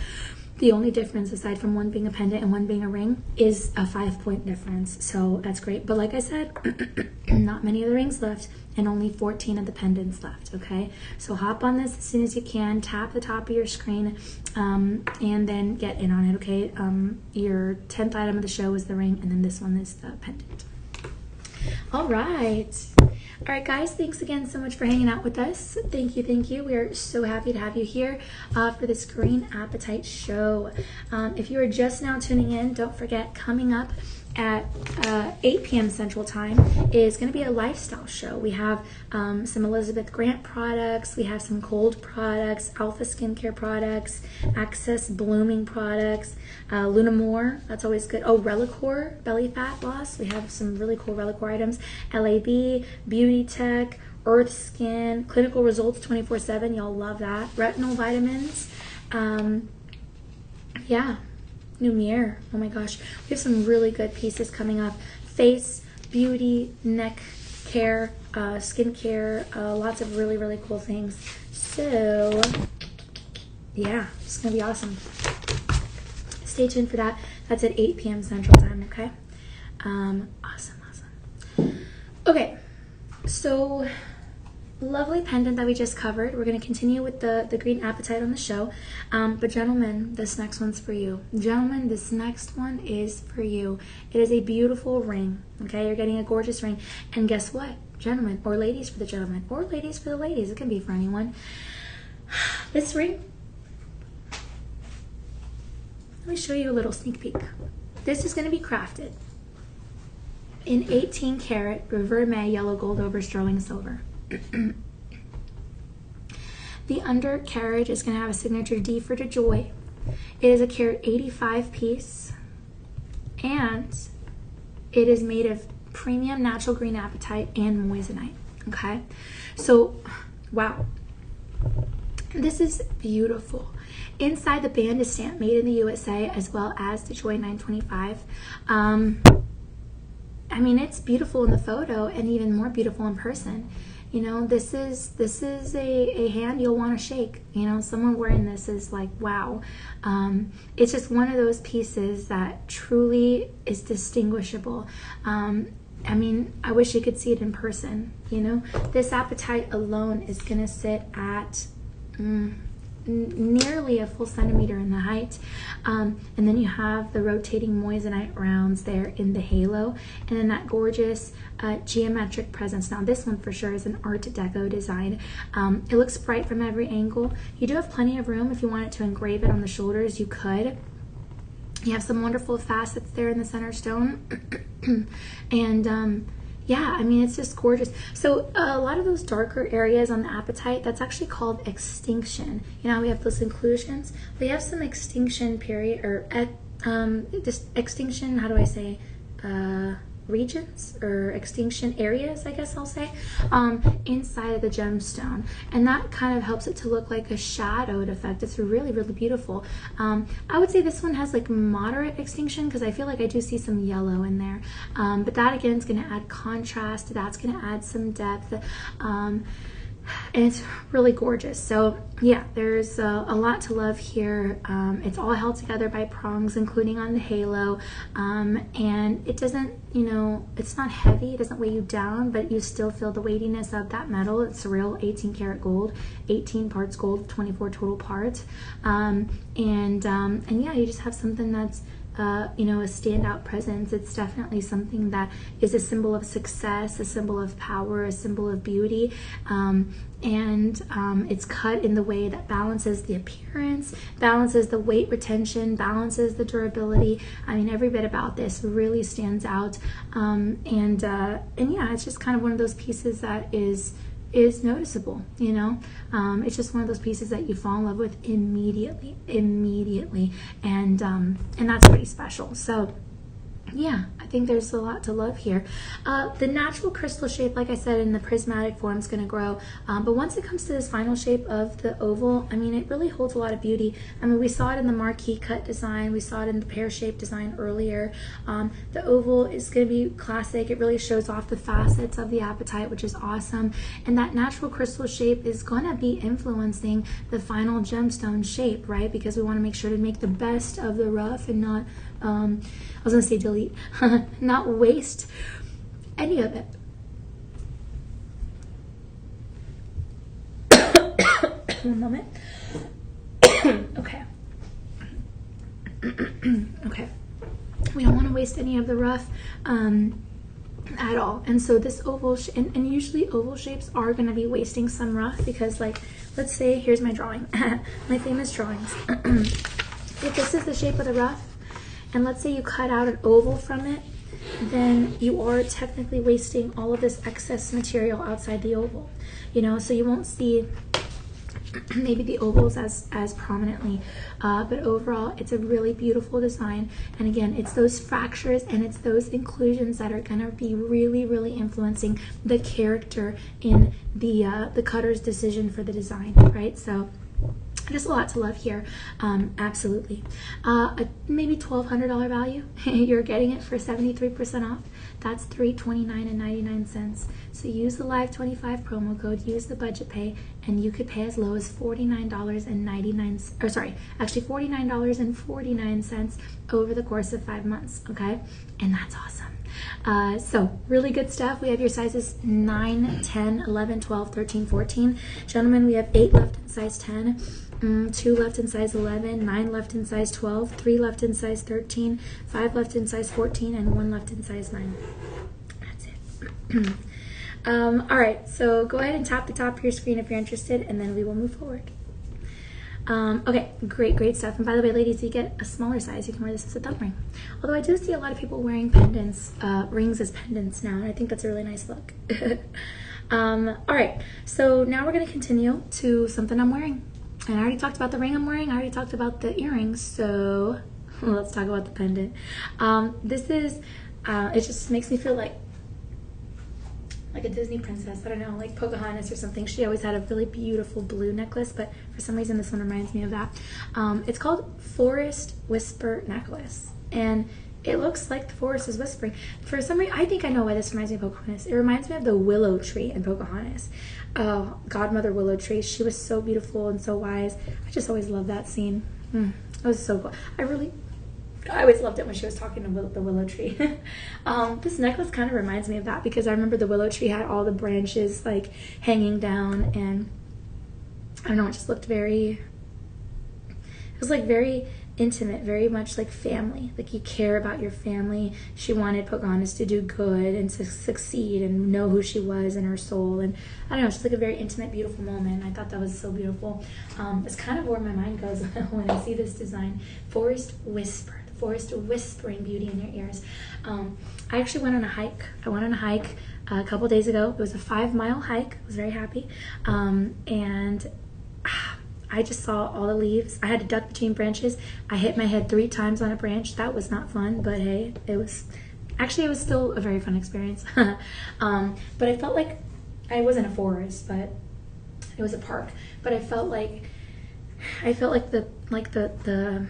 the only difference, aside from one being a pendant and one being a ring, is a 5-point difference. So that's great. But like I said, not many of the rings left and only 14 of the pendants left, okay? So hop on this as soon as you can. Tap the top of your screen, and then get in on it, okay? Your 10th item of the show is the ring, and then this one is the pendant. All right, guys, thanks again so much for hanging out with us. Thank you. We are so happy to have you here for this Green Apatite show. If you are just now tuning in, don't forget, coming up at 8 p.m. Central Time is going to be a lifestyle show. We have some Elizabeth Grant products, we have some cold products, Alpha skincare products, Access blooming products, Luna Moore, that's always good. Oh, Relicore belly fat loss, we have some really cool Relicore items, LAB, Beauty Tech, Earth Skin, Clinical Results 24/7, y'all love that, retinol vitamins, yeah, Lumiere, oh my gosh, we have some really good pieces coming up. Face, beauty, neck care, skin care, lots of really cool things. So yeah, it's gonna be awesome. Stay tuned for that. That's at 8 p.m. Central Time, okay? Awesome. Okay, so lovely pendant that we just covered. We're going to continue with the Green Apatite on the show. But gentlemen, this next one's for you. Gentlemen, this next one is for you. It is a beautiful ring, okay? You're getting a gorgeous ring. And guess what? Gentlemen, or ladies for the gentlemen, or ladies for the ladies. It can be for anyone. This ring, let me show you a little sneak peek. This is going to be crafted in 18 karat Vermeil yellow gold over sterling silver. The undercarriage is going to have a signature D for joy. It is a carat 85 piece, and it is made of premium natural green apatite and moissanite. Okay, so wow, this is beautiful. Inside, the Banda stamp, made in the USA, as well as the Joy 925. I mean, it's beautiful in the photo and even more beautiful in person. You know, this is a hand you'll want to shake. You know, someone wearing this is like, wow. It's just one of those pieces that truly is distinguishable. I mean, I wish you could see it in person. You know, this apatite alone is going to sit at nearly a full centimeter in the height, and then you have the rotating moissanite rounds there in the halo, and then that gorgeous geometric presence. Now this one for sure is an Art Deco design. It looks bright from every angle. You do have plenty of room if you wanted to engrave it on the shoulders, you could. You have some wonderful facets there in the center stone. And yeah, I mean, it's just gorgeous. So a lot of those darker areas on the apatite, that's actually called extinction. You know, we have those inclusions. We have some extinction period, or just extinction, how do I say, regions or extinction areas, I guess I'll say, inside of the gemstone, and that kind of helps it to look like a shadowed effect. It's really, really beautiful. I would say this one has like moderate extinction, because I feel like I do see some yellow in there, but that again is going to add contrast. That's going to add some depth, and it's really gorgeous. So yeah, there's a lot to love here. It's all held together by prongs, including on the halo, and it doesn't, you know, it's not heavy, it doesn't weigh you down, but you still feel the weightiness of that metal. It's real 18 karat gold, 18 parts gold, 24 total parts, and yeah, you just have something that's you know, a standout presence. It's definitely something that is a symbol of success, a symbol of power, a symbol of beauty, and it's cut in the way that balances the appearance, balances the weight retention, balances the durability. I mean, every bit about this really stands out, and yeah, it's just kind of one of those pieces that is noticeable, you know. It's just one of those pieces that you fall in love with immediately, and that's pretty special. So yeah, I think there's a lot to love here. The natural crystal shape, like I said, in the prismatic form is going to grow, but once it comes to this final shape of the oval, I mean, it really holds a lot of beauty. I mean, we saw it in the marquee cut design, we saw it in the pear-shaped design earlier. The oval is going to be classic. It really shows off the facets of the apatite, which is awesome, and that natural crystal shape is going to be influencing the final gemstone shape, right? Because we want to make sure to make the best of the rough and not I was gonna say delete, not waste any of it. One moment. Okay. Okay. We don't want to waste any of the rough at all. And so this oval, and usually oval shapes are going to be wasting some rough, because, like, let's say, here's my drawing, my famous drawings. If this is the shape of the rough, and let's say you cut out an oval from it, then you are technically wasting all of this excess material outside the oval, you know, so you won't see maybe the ovals as prominently, but overall it's a really beautiful design. And again, it's those fractures and it's those inclusions that are going to be really, really influencing the character in the cutter's decision for the design, right? So just a lot to love here. Absolutely. Maybe $1,200 value. You're getting it for 73% off. That's $329.99. So use the Live 25 promo code, use the budget pay, and you could pay as low as $49.99, or sorry, actually $49.49 over the course of 5 months, okay? And that's awesome. So really good stuff. We have your sizes 9, 10, 11, 12, 13, 14. Gentlemen, we have 8 left in size 10. 2 left in size 11, 9 left in size 12, 3 left in size 13, 5 left in size 14, and 1 left in size 9. That's it. All right, so go ahead and tap the top of your screen if you're interested, and then we will move forward. Okay, great stuff. And by the way, ladies, you get a smaller size. You can wear this as a thumb ring. Although I do see a lot of people wearing pendants, rings as pendants now, and I think that's a really nice look. All right, so now we're going to continue to something I'm wearing. And I already talked about the ring I'm wearing. I already talked about the earrings. So let's talk about the pendant. This is, it just makes me feel like a Disney princess. I don't know, like Pocahontas or something. She always had a really beautiful blue necklace, but for some reason this one reminds me of that. It's called Forest Whisper Necklace. And it looks like the forest is whispering. For some reason, I think I know why this reminds me of Pocahontas. It reminds me of the willow tree in Pocahontas. Oh, Godmother Willow Tree. She was so beautiful and so wise. I just always loved that scene. It was so cool. I always loved it when she was talking to the willow tree. This necklace kind of reminds me of that, because I remember the willow tree had all the branches like hanging down, and I don't know, it just looked very, it was like very intimate, very much like family. Like you care about your family. She wanted Pocahontas to do good and to succeed and know who she was and her soul. And I don't know, it's just like a very intimate, beautiful moment. I thought that was so beautiful. It's kind of where my mind goes when I see this design. Forest Whisper. The forest whispering beauty in your ears. I actually went on a hike. I went on a hike a couple days ago. It was a 5-mile hike. I was very happy. And I just saw all the leaves. I had to duck between branches. I hit my head 3 times on a branch. That was not fun, but hey, it was still a very fun experience. But I felt like I wasn't a forest, but it was a park. But I felt like the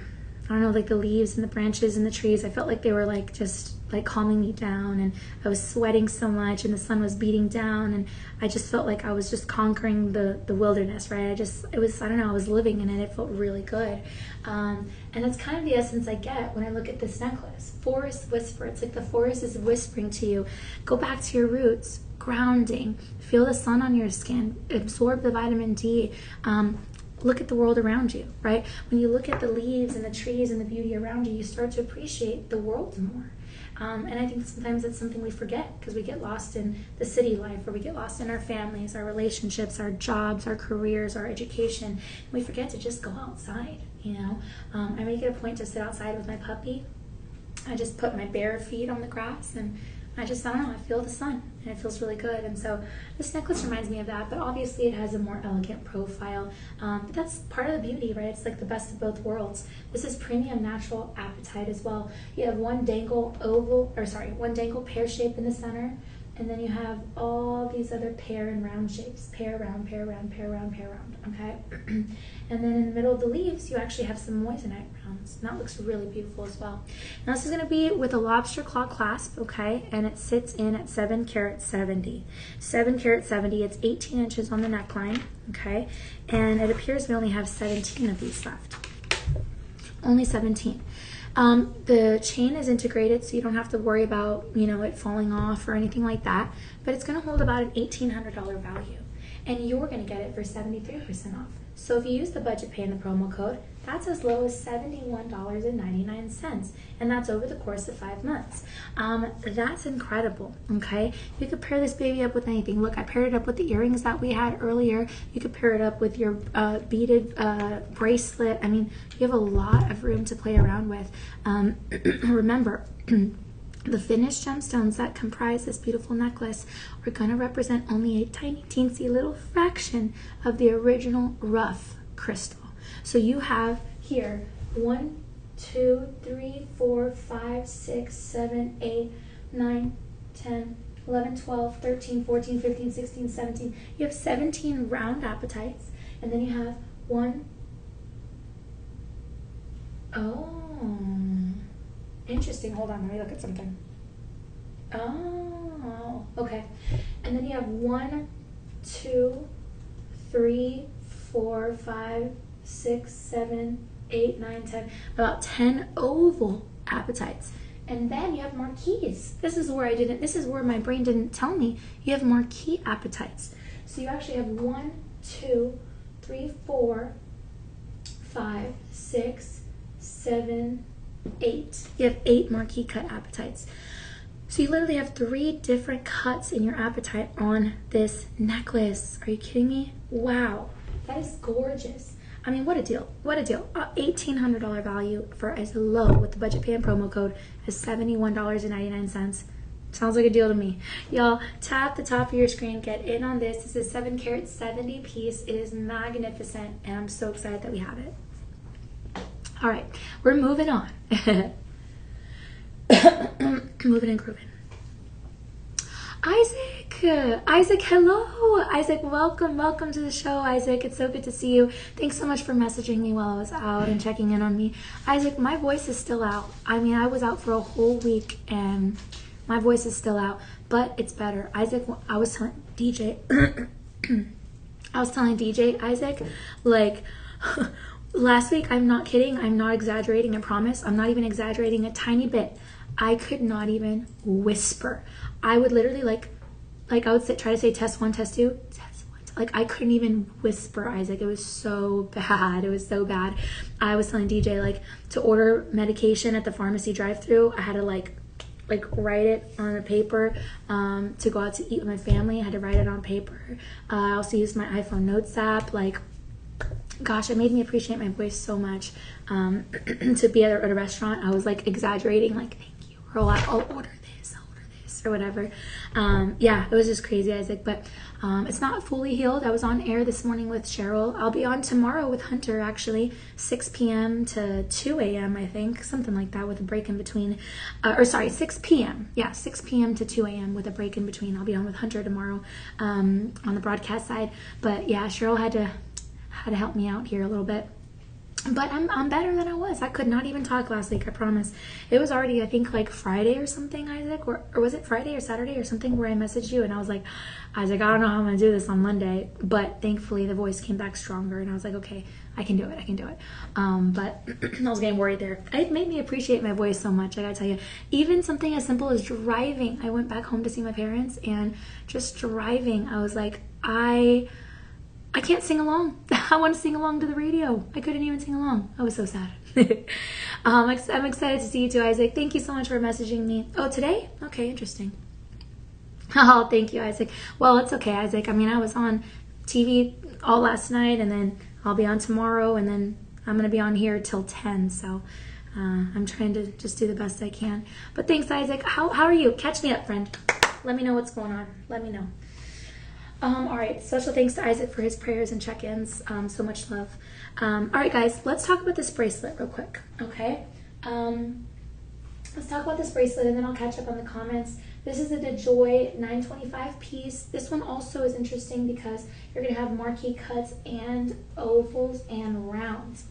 I don't know, like the leaves and the branches and the trees, I felt like they were like just like calming me down, and I was sweating so much and the sun was beating down, and I just felt like I was just conquering the wilderness, right? I don't know, I was living in it. It felt really good. And that's kind of the essence I get when I look at this necklace. Forest whisper. It's like the forest is whispering to you. Go back to your roots, grounding, feel the sun on your skin, absorb the vitamin D. Look at the world around you, right? When you look at the leaves and the trees and the beauty around you, you start to appreciate the world more. And I think sometimes that's something we forget because we get lost in the city life, or we get lost in our families, our relationships, our jobs, our careers, our education. And we forget to just go outside, you know? I make it a point to sit outside with my puppy. I just put my bare feet on the grass, and I don't know, I feel the sun, and it feels really good. And so this necklace reminds me of that, but obviously it has a more elegant profile. But that's part of the beauty, right? It's like the best of both worlds. This is premium natural apatite as well. You have one dangle pear shape in the center, and then you have all these other pear and round shapes. Pear, round, pear, round, pear, round, pear, round, okay? And then in the middle of the leaves, you actually have some moissanite rounds. And that looks really beautiful as well. Now this is gonna be with a lobster claw clasp, okay? And it sits in at 7 carat 70. 7 carat 70, it's 18 inches on the neckline, okay? And it appears we only have 17 of these left. Only 17. The chain is integrated, so you don't have to worry about, you know, it falling off or anything like that, but it's going to hold about an $1,800 value, and you're going to get it for 73% off. So if you use the budget pay and the promo code, that's as low as $71.99, and that's over the course of 5 months. That's incredible, okay? You could pair this baby up with anything. Look, I paired it up with the earrings that we had earlier. You could pair it up with your beaded bracelet. I mean, you have a lot of room to play around with. Remember, the finished gemstones that comprise this beautiful necklace are going to represent only a tiny, teensy little fraction of the original rough crystal. So you have here 1, 2, 3, 4, 5, 6, 7, 8, 9, 10, 11, 12, 13, 14, 15, 16, 17. You have 17 round apatites, and then you have 1. Oh, interesting. Hold on, let me look at something. Oh, okay. And then you have 1, 2, 3, 4, 5, 6, 7, 8, 9, 10. About 10 oval apatites. And then you have marquise. This is where my brain didn't tell me. You have marquise apatites. So you actually have 1, 2, 3, 4, 5, 6, 7, 8. You have 8 marquis cut apatites. So you literally have 3 different cuts in your apatite on this necklace. Are you kidding me? Wow, that is gorgeous. I mean, what a deal. What a deal. $1,800 value for as low with the budget pay and promo code as $71.99. Sounds like a deal to me. Y'all, tap the top of your screen, get in on this. This is 7 carat 70 piece. It is magnificent, and I'm so excited that we have it. All right, we're moving on. Moving and grooving. Isaac, hello. Isaac, welcome to the show. Isaac, it's so good to see you. Thanks so much for messaging me while I was out and checking in on me. Isaac, my voice is still out. I mean, I was out for a whole week and my voice is still out, but it's better. Isaac, I was telling DJ, Isaac, like, last week, I'm not kidding, I'm not exaggerating, I promise. I'm not even exaggerating a tiny bit. I could not even whisper. I would literally like I would try to say test 1, test 2, test 1. Like I couldn't even whisper, Isaac. It was so bad. It was so bad. I was telling DJ like to order medication at the pharmacy drive-thru. I had to like write it on a paper to go out to eat with my family. I had to write it on paper. I also used my iPhone Notes app. Like gosh, it made me appreciate my voice so much. To be at a restaurant, I was like exaggerating, like, thank you, or I'll order this, or whatever. Yeah, it was just crazy, Isaac. But it's not fully healed. I was on air this morning with Cheryl. I'll be on tomorrow with Hunter, actually, 6 p.m. to 2 a.m., I think, something like that, with a break in between. 6 p.m. Yeah, 6 p.m. to 2 a.m. with a break in between. I'll be on with Hunter tomorrow on the broadcast side. But yeah, Cheryl had to help me out here a little bit. But I'm better than I was. I could not even talk last week, I promise. It was already, I think, like Friday or something, Isaac, or was it Friday or Saturday or something, where I messaged you and I was like, Isaac, I don't know how I'm gonna do this on Monday. But thankfully the voice came back stronger and I was like, okay, I can do it. But I was getting worried there. It made me appreciate my voice so much, I gotta tell you. Even something as simple as driving. I went back home to see my parents, and just driving, I was like, I can't sing along. I want to sing along to the radio. I couldn't even sing along. I was so sad. I'm excited to see you too, Isaac. Thank you so much for messaging me. Oh, today? Okay, interesting. Oh, thank you, Isaac. Well, it's okay, Isaac. I mean, I was on TV all last night, and then I'll be on tomorrow, and then I'm going to be on here till 10, so I'm trying to just do the best I can. But thanks, Isaac. How are you? Catch me up, friend. Let me know what's going on. Let me know. All right, special thanks to Isaac for his prayers and check-ins. So much love. All right, guys, let's talk about this bracelet real quick, okay? Let's talk about this bracelet, and then I'll catch up on the comments. This is a DeJoy 925 piece. This one also is interesting because you're going to have marquee cuts and ovals and rounds.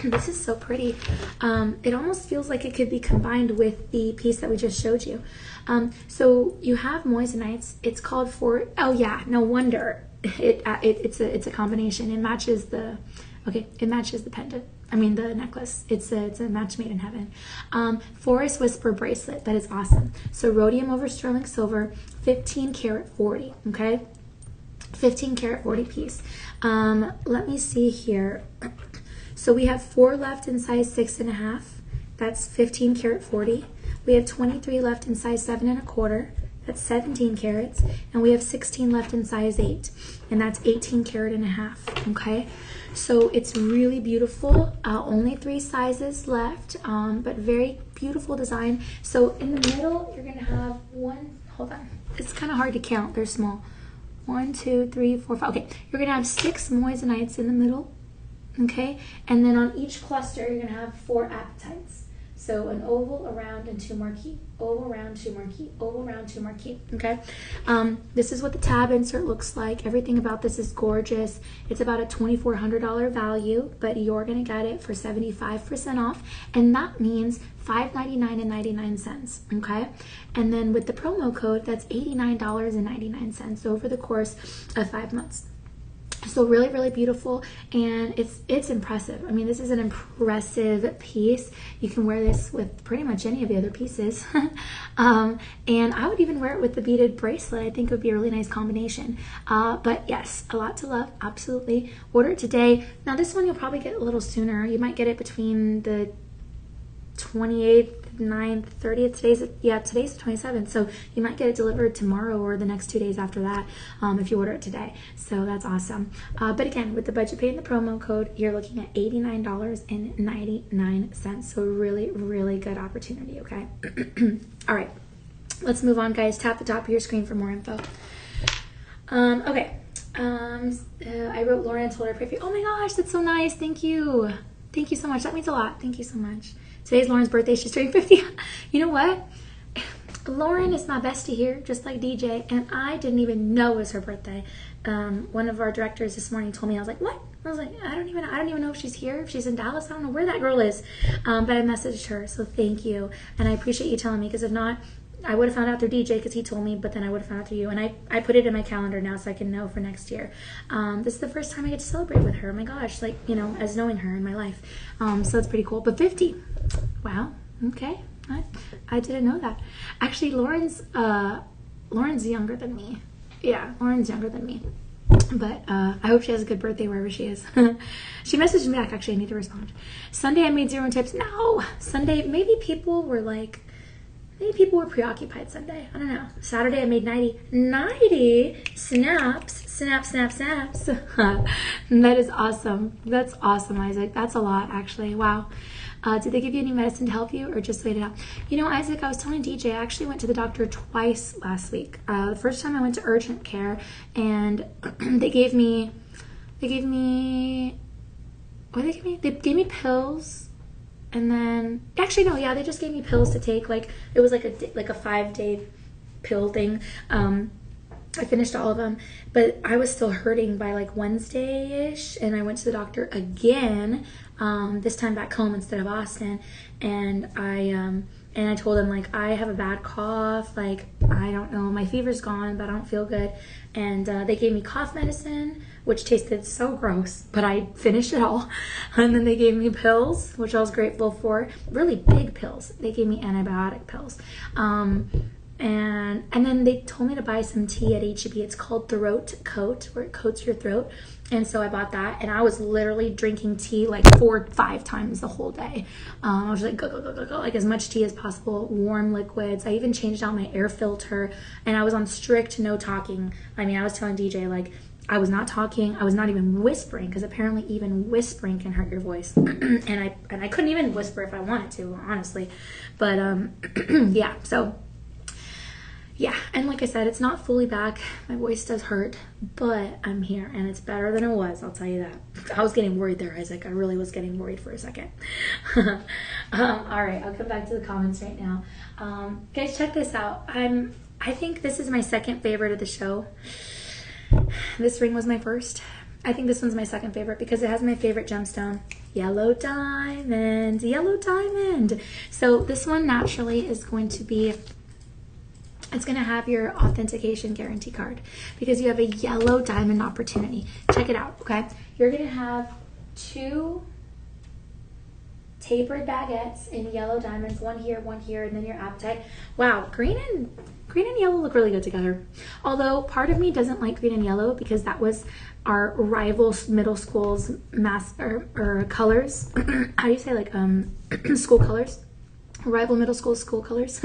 This is so pretty. It almost feels like it could be combined with the piece that we just showed you. So you have moissanite. It's called oh yeah, no wonder. It's a combination. It matches the pendant. I mean the necklace. It's a match made in heaven. Forest Whisper bracelet. That is awesome. So rhodium over sterling silver, 15 karat 40. Okay, 15 karat 40 piece. Let me see here. So we have 4 left in size 6.5. That's 15 karat 40. We have 23 left in size 7 1/4. That's 17 carats. And we have 16 left in size 8. And that's 18 karat and a half. Okay. So it's really beautiful. Only 3 sizes left, but very beautiful design. So in the middle, you're going to have hold on. It's kind of hard to count. They're small. 1, 2, 3, 4, 5. Okay. You're going to have 6 moissanites in the middle. Okay. And then on each cluster, you're going to have 4 apatites. So an oval, a round, and 2 marquee. Oval, round, 2 marquee. Oval, round, 2 marquee. Okay. This is what the tab insert looks like. Everything about this is gorgeous. It's about a $2,400 value, but you're going to get it for 75% off. And that means $599.99. Okay. And then with the promo code, that's $89.99 over the course of 5 months. So really, really beautiful, and it's impressive. I mean, this is an impressive piece. You can wear this with pretty much any of the other pieces. And I would even wear it with the beaded bracelet. I think it would be a really nice combination. But yes, a lot to love, absolutely. Order it today. Now this one you'll probably get a little sooner. You might get it between the 28th, 9th, 30th. Today's the 27th, so you might get it delivered tomorrow or the next 2 days after that if you order it today. So that's awesome. But again, with the budget pay and the promo code, you're looking at $89.99. So really, really good opportunity, okay? All right, let's move on, guys. Tap the top of your screen for more info. Okay. I wrote Lauren and told her to pray for you. Oh my gosh, that's so nice. Thank you. Thank you so much. That means a lot. Thank you so much. Today's Lauren's birthday. She's turning 50. You know what? Lauren is my bestie here, just like DJ, and I didn't even know it was her birthday. One of our directors this morning told me. I was like, what? I was like, I don't even know if she's here, if she's in Dallas. I don't know where that girl is. But I messaged her, so thank you. And I appreciate you telling me, because if not, I would have found out through DJ because he told me, but then I would have found out through you. And I put it in my calendar now so I can know for next year. This is the first time I get to celebrate with her. Oh my gosh, like, you know, as knowing her in my life. So it's pretty cool. But 50. Wow. Okay. I didn't know that. Actually, Lauren's younger than me. Yeah, Lauren's younger than me. But I hope she has a good birthday wherever she is. She messaged me back. Actually, I need to respond. Sunday I made 0 tips. No. Sunday, maybe people were preoccupied Sunday. I don't know. Saturday I made 90 snaps. Snap, snap, snaps. That is awesome. That's awesome, Isaac. That's a lot, actually. Wow. Did they give you any medicine to help you or just wait it out? You know, Isaac, I was telling DJ, I actually went to the doctor twice last week. The first time I went to urgent care and they gave me, what did they give me? They gave me pills and then, actually no, yeah, they just gave me pills to take. Like, it was like a 5-day pill thing. I finished all of them, but I was still hurting by like Wednesday-ish, and I went to the doctor again, this time back home instead of Austin, and I told him, like, I have a bad cough, like, I don't know, my fever's gone, but I don't feel good, and they gave me cough medicine, which tasted so gross, but I finished it all, and then they gave me pills, which I was grateful for, really big pills. They gave me antibiotic pills, and then they told me to buy some tea at H-E-B. It's called Throat Coat, where it coats your throat. And so I bought that, and I was literally drinking tea like 4 or 5 times the whole day. I was like, go, go, go, go, go, like as much tea as possible, warm liquids. I even changed out my air filter, and I was on strict no talking. I mean, I was telling DJ, like, I was not talking. I was not even whispering, because apparently even whispering can hurt your voice. and I couldn't even whisper if I wanted to, honestly. But yeah, so... yeah, and like I said, it's not fully back. My voice does hurt, but I'm here, and it's better than it was, I'll tell you that. I was getting worried there, Isaac. I really was getting worried for a second. All right, I'll come back to the comments right now. Guys, check this out. I think this is my second favorite of the show. This ring was my first. I think this one's my second favorite because it has my favorite gemstone. Yellow diamond, yellow diamond. So this one naturally is going to be... it's going to have your authentication guarantee card because you have a yellow diamond opportunity. Check it out, okay? You're going to have 2 tapered baguettes in yellow diamonds, one here, and then your apatite. Wow, green and yellow look really good together. Although part of me doesn't like green and yellow because that was our rival middle school's or colors. How do you say, like, school colors? Rival middle school colors.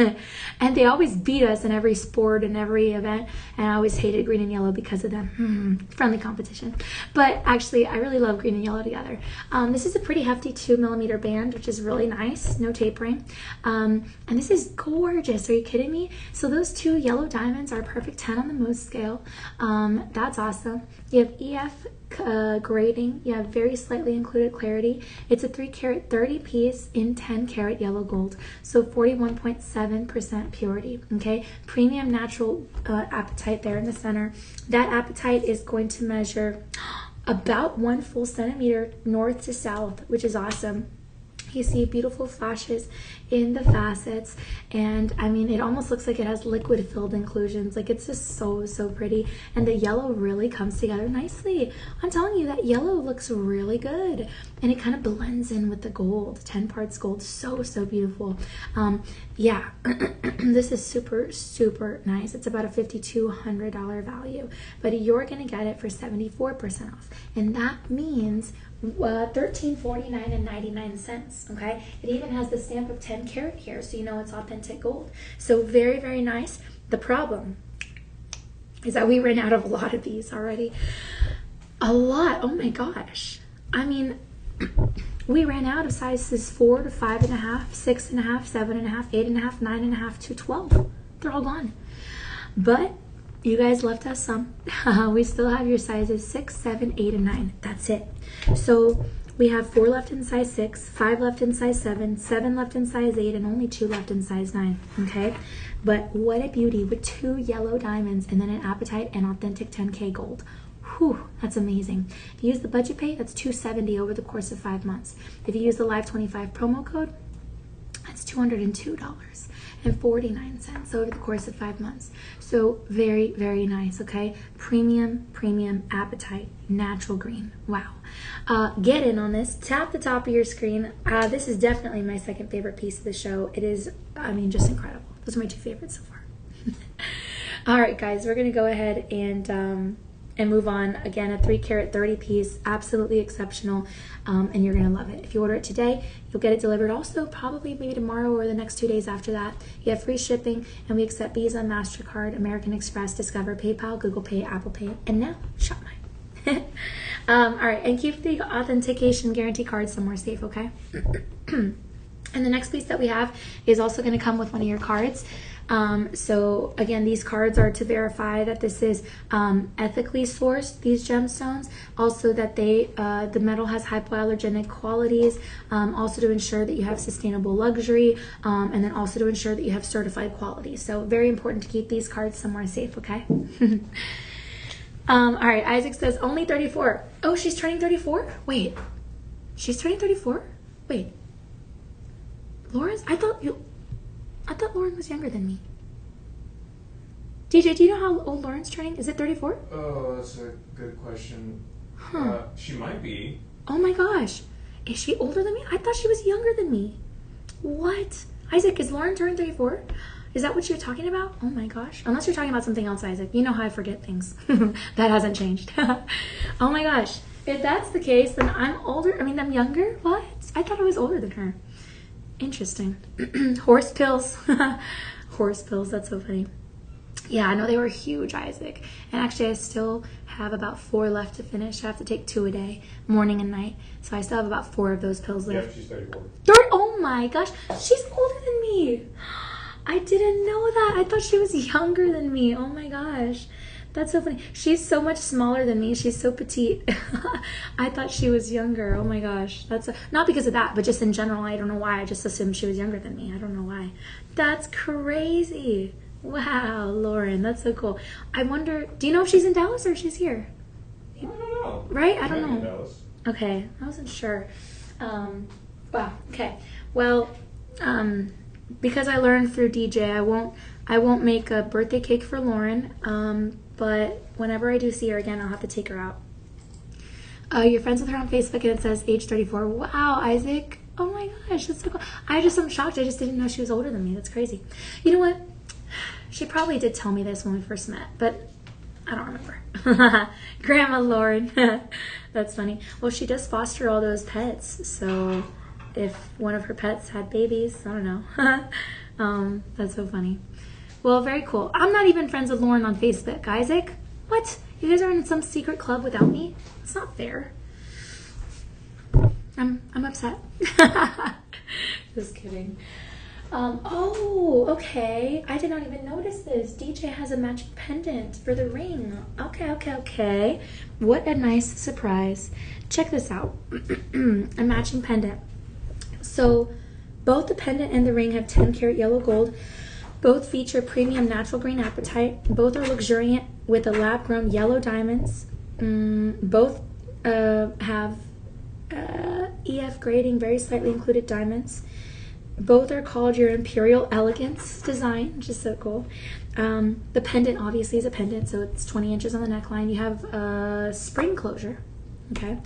And they always beat us in every sport and every event, and I always hated green and yellow because of them. Friendly competition. But actually I really love green and yellow together. This is a pretty hefty 2mm band, which is really nice, no tapering, and this is gorgeous. Are you kidding me? So those 2 yellow diamonds are a perfect 10 on the Mohs scale. That's awesome. You have EF grading. You have very slightly included clarity. It's a 3-carat 30 piece in 10-carat yellow gold, so 41.7% purity. Okay, premium natural apatite there in the center. That apatite is going to measure about 1 full centimeter north to south, which is awesome. You see beautiful flashes in the facets, and I mean, it almost looks like it has liquid filled inclusions. Like, it's just so pretty, and the yellow really comes together nicely. I'm telling you, that yellow looks really good, and it kind of blends in with the gold. 10 parts gold, so beautiful. Yeah, this is super nice. It's about a $5,200 value, but you're gonna get it for 74% off, and that means $13.49.99. Okay, it even has the stamp of 10 karat here, so you know it's authentic gold. So very nice. The problem is that we ran out of a lot of these already. A lot. Oh my gosh. I mean, we ran out of sizes 4 to 5.5, 6.5, 7.5, 8.5, 9.5 to 12. They're all gone. But you guys left us some. We still have your sizes 6, 7, 8, and 9. That's it. So we have 4 left in size 6, 5 left in size 7, 7 left in size 8, and only 2 left in size 9. Okay? But what a beauty with 2 yellow diamonds and then an apatite and authentic 10K gold. Whew, that's amazing. If you use the budget pay, that's $270 over the course of 5 months. If you use the Live25 promo code, that's $202.49 over the course of 5 months. So very nice. Okay, premium apatite, natural green. Wow. Get in on this. Tap the top of your screen. This is definitely my second favorite piece of the show. It is, I mean, just incredible. Those are my 2 favorites so far. All right, guys, we're gonna go ahead and and move on. Again, a 3 carat 30 piece, absolutely exceptional, and you're gonna love it. If you order it today, you'll get it delivered also probably maybe tomorrow or the next 2 days after that. You have free shipping, and we accept Visa, MasterCard, American Express, Discover, PayPal, Google Pay, Apple Pay, and now ShopMine. All right, and keep the authentication guarantee card somewhere safe, okay? And the next piece that we have is also going to come with one of your cards. So again, these cards are to verify that this is ethically sourced, these gemstones. Also that the metal has hypoallergenic qualities. Also to ensure that you have sustainable luxury. And then also to ensure that you have certified quality. So very important to keep these cards somewhere safe, okay? All right, Isaac says only 34. Oh, she's turning 34? Wait, she's turning 34? Wait. Lauren's? I thought Lauren was younger than me. DJ, do you know how old Lauren's turning? Is it 34? Oh, that's a good question. Huh. She might be. Oh my gosh. Is she older than me? I thought she was younger than me. What? Isaac, is Lauren turning 34? Is that what you're talking about? Oh my gosh. Unless you're talking about something else, Isaac. You know how I forget things. That hasn't changed. Oh my gosh. If that's the case, then I'm older. I mean, I'm younger? What? I thought I was older than her. Interesting. Horse pills. Horse pills, that's so funny. Yeah, I know they were huge, Isaac. And actually, I still have about 4 left to finish. I have to take 2 a day, morning and night. So I still have about 4 of those pills left. Yeah, she's 34. Oh my gosh, she's older than me. I didn't know that. I thought she was younger than me. Oh my gosh. That's so funny. She's so much smaller than me. She's so petite. I thought she was younger. Oh my gosh. Not because of that, but just in general. I don't know why. I just assumed she was younger than me. I don't know why. That's crazy. Wow, Lauren. That's so cool. I wonder, do you know if she's in Dallas or if she's here? I don't know. Right? I don't know. In Dallas. Okay. I wasn't sure. Wow. Okay. Well, because I learned through DJ, I won't make a birthday cake for Lauren. But whenever I do see her again, I'll have to take her out. You're friends with her on Facebook and it says age 34. Wow, Isaac. Oh my gosh, that's so cool. I'm shocked. I just didn't know she was older than me. That's crazy. You know what? She probably did tell me this when we first met, but I don't remember. Grandma Lauren. That's funny. Well, she does foster all those pets. So if one of her pets had babies, I don't know. That's so funny. Well, very cool. I'm not even friends with Lauren on Facebook. Isaac? What? You guys are in some secret club without me? It's not fair. I'm upset. Just kidding. Oh, okay. I did not even notice this. DJ has a matching pendant for the ring. Okay. What a nice surprise. Check this out. A matching pendant. So both the pendant and the ring have 10 karat yellow gold. Both feature premium natural green apatite. Both are luxuriant with the lab-grown yellow diamonds. Both have EF grading, very slightly included diamonds. Both are called your Imperial Elegance design, which is so cool. The pendant obviously is a pendant, so it's 20 inches on the neckline. You have a spring closure, okay?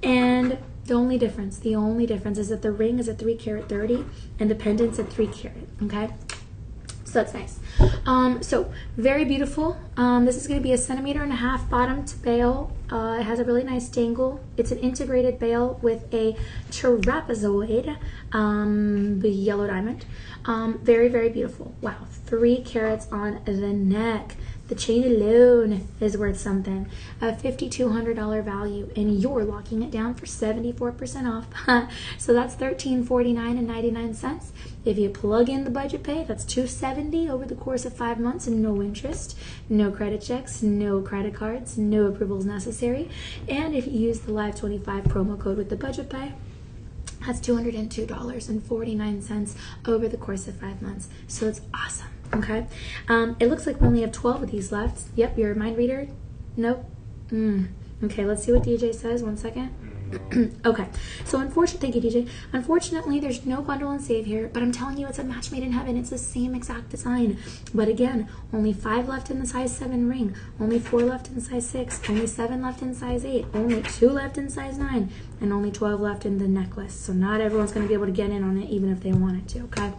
And the only difference is that the ring is a 3 carat 30 and the pendant's a 3 carat, okay? So that's nice. So very beautiful. This is going to be 1.5 centimeters bottom to bail. It has a really nice dangle. It's an integrated bail with a trapezoid yellow diamond. Very, very beautiful. Wow, 3 carats on the neck. The chain alone is worth something. A $5,200 value, and you're locking it down for 74% off. So that's $1,349.99. If you plug in the budget pay, that's $270 over the course of 5 months, and no interest, no credit checks, no credit cards, no approvals necessary. And if you use the Live25 promo code with the budget pay, that's $202.49 over the course of 5 months. So it's awesome. Okay, it looks like we only have 12 of these left. Yep, you're a mind reader? Nope. Okay, let's see what DJ says. 1 second. Okay, so thank you, DJ. Unfortunately, there's no bundle and save here, but I'm telling you, it's a match made in heaven. It's the same exact design. But again, only 5 left in the size 7 ring, only 4 left in size 6, only 7 left in size 8, only 2 left in size 9, and only 12 left in the necklace. So not everyone's going to be able to get in on it, even if they wanted to, okay?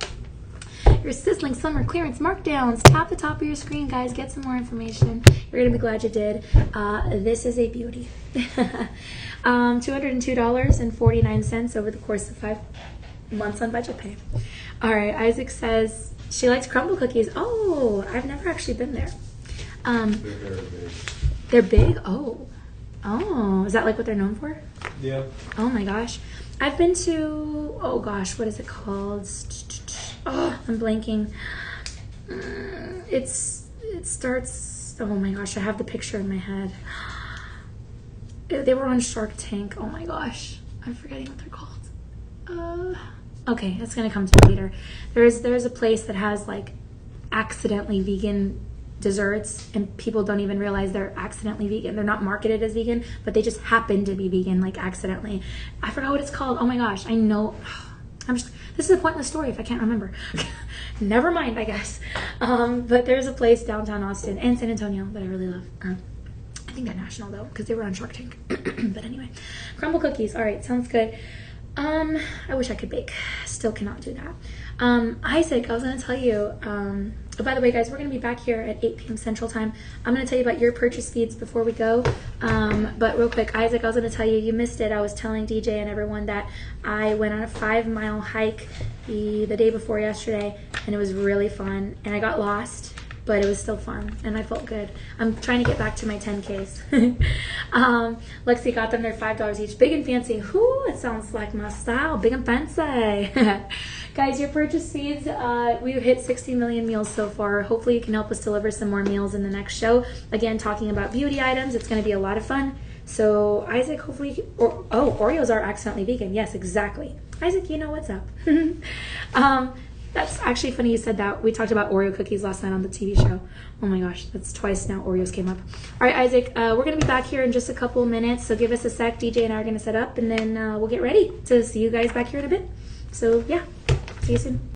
Your sizzling summer clearance markdowns. Tap the top of your screen, guys. Get some more information. You're gonna be glad you did. This is a beauty. $202.49 over the course of 5 months on budget pay. All right, Isaac says she likes crumble cookies. Oh, I've never actually been there. They're very big. They're big? Oh, is that like what they're known for? Yeah. Oh my gosh. I've been to, oh gosh, what is it called? Oh, I'm blanking. It starts, oh my gosh, I have the picture in my head. They were on Shark Tank. Oh my gosh. I'm forgetting what they're called. Okay, that's gonna come to me later. There's a place that has like accidentally vegan desserts, and people don't even realize they're accidentally vegan. They're not marketed as vegan, but they just happen to be vegan, like accidentally. I forgot what it's called. Oh my gosh, I know. This is a pointless story if I can't remember. Never mind, I guess. But there's a place downtown Austin and San Antonio that I really love. I think they're national though, because they were on Shark Tank. But anyway, crumble cookies. All right, sounds good. I wish I could bake. Still cannot do that. Isaac, I was going to tell you, by the way, guys, we're going to be back here at 8 p.m. Central Time. I'm going to tell you about your purchase feeds before we go. But real quick, Isaac, I was going to tell you, you missed it. I was telling DJ and everyone that I went on a 5-mile hike the day before yesterday, and it was really fun. And I got lost, but it was still fun, and I felt good. I'm trying to get back to my 10Ks. Lexi got them. They're $5 each. Big and fancy. Whoo, it sounds like my style. Big and fancy. Guys, your purchase feeds, we've hit 60 million meals so far. Hopefully you can help us deliver some more meals in the next show. Again, talking about beauty items. It's going to be a lot of fun. So Isaac, hopefully, Oreos are accidentally vegan. Yes, exactly. Isaac, you know what's up. That's actually funny you said that. We talked about Oreo cookies last night on the TV show. Oh my gosh, that's twice now Oreos came up. All right, Isaac, we're going to be back here in just a couple of minutes, so give us a sec. DJ and I are going to set up, and then we'll get ready to see you guys back here in a bit. So, yeah, see you soon.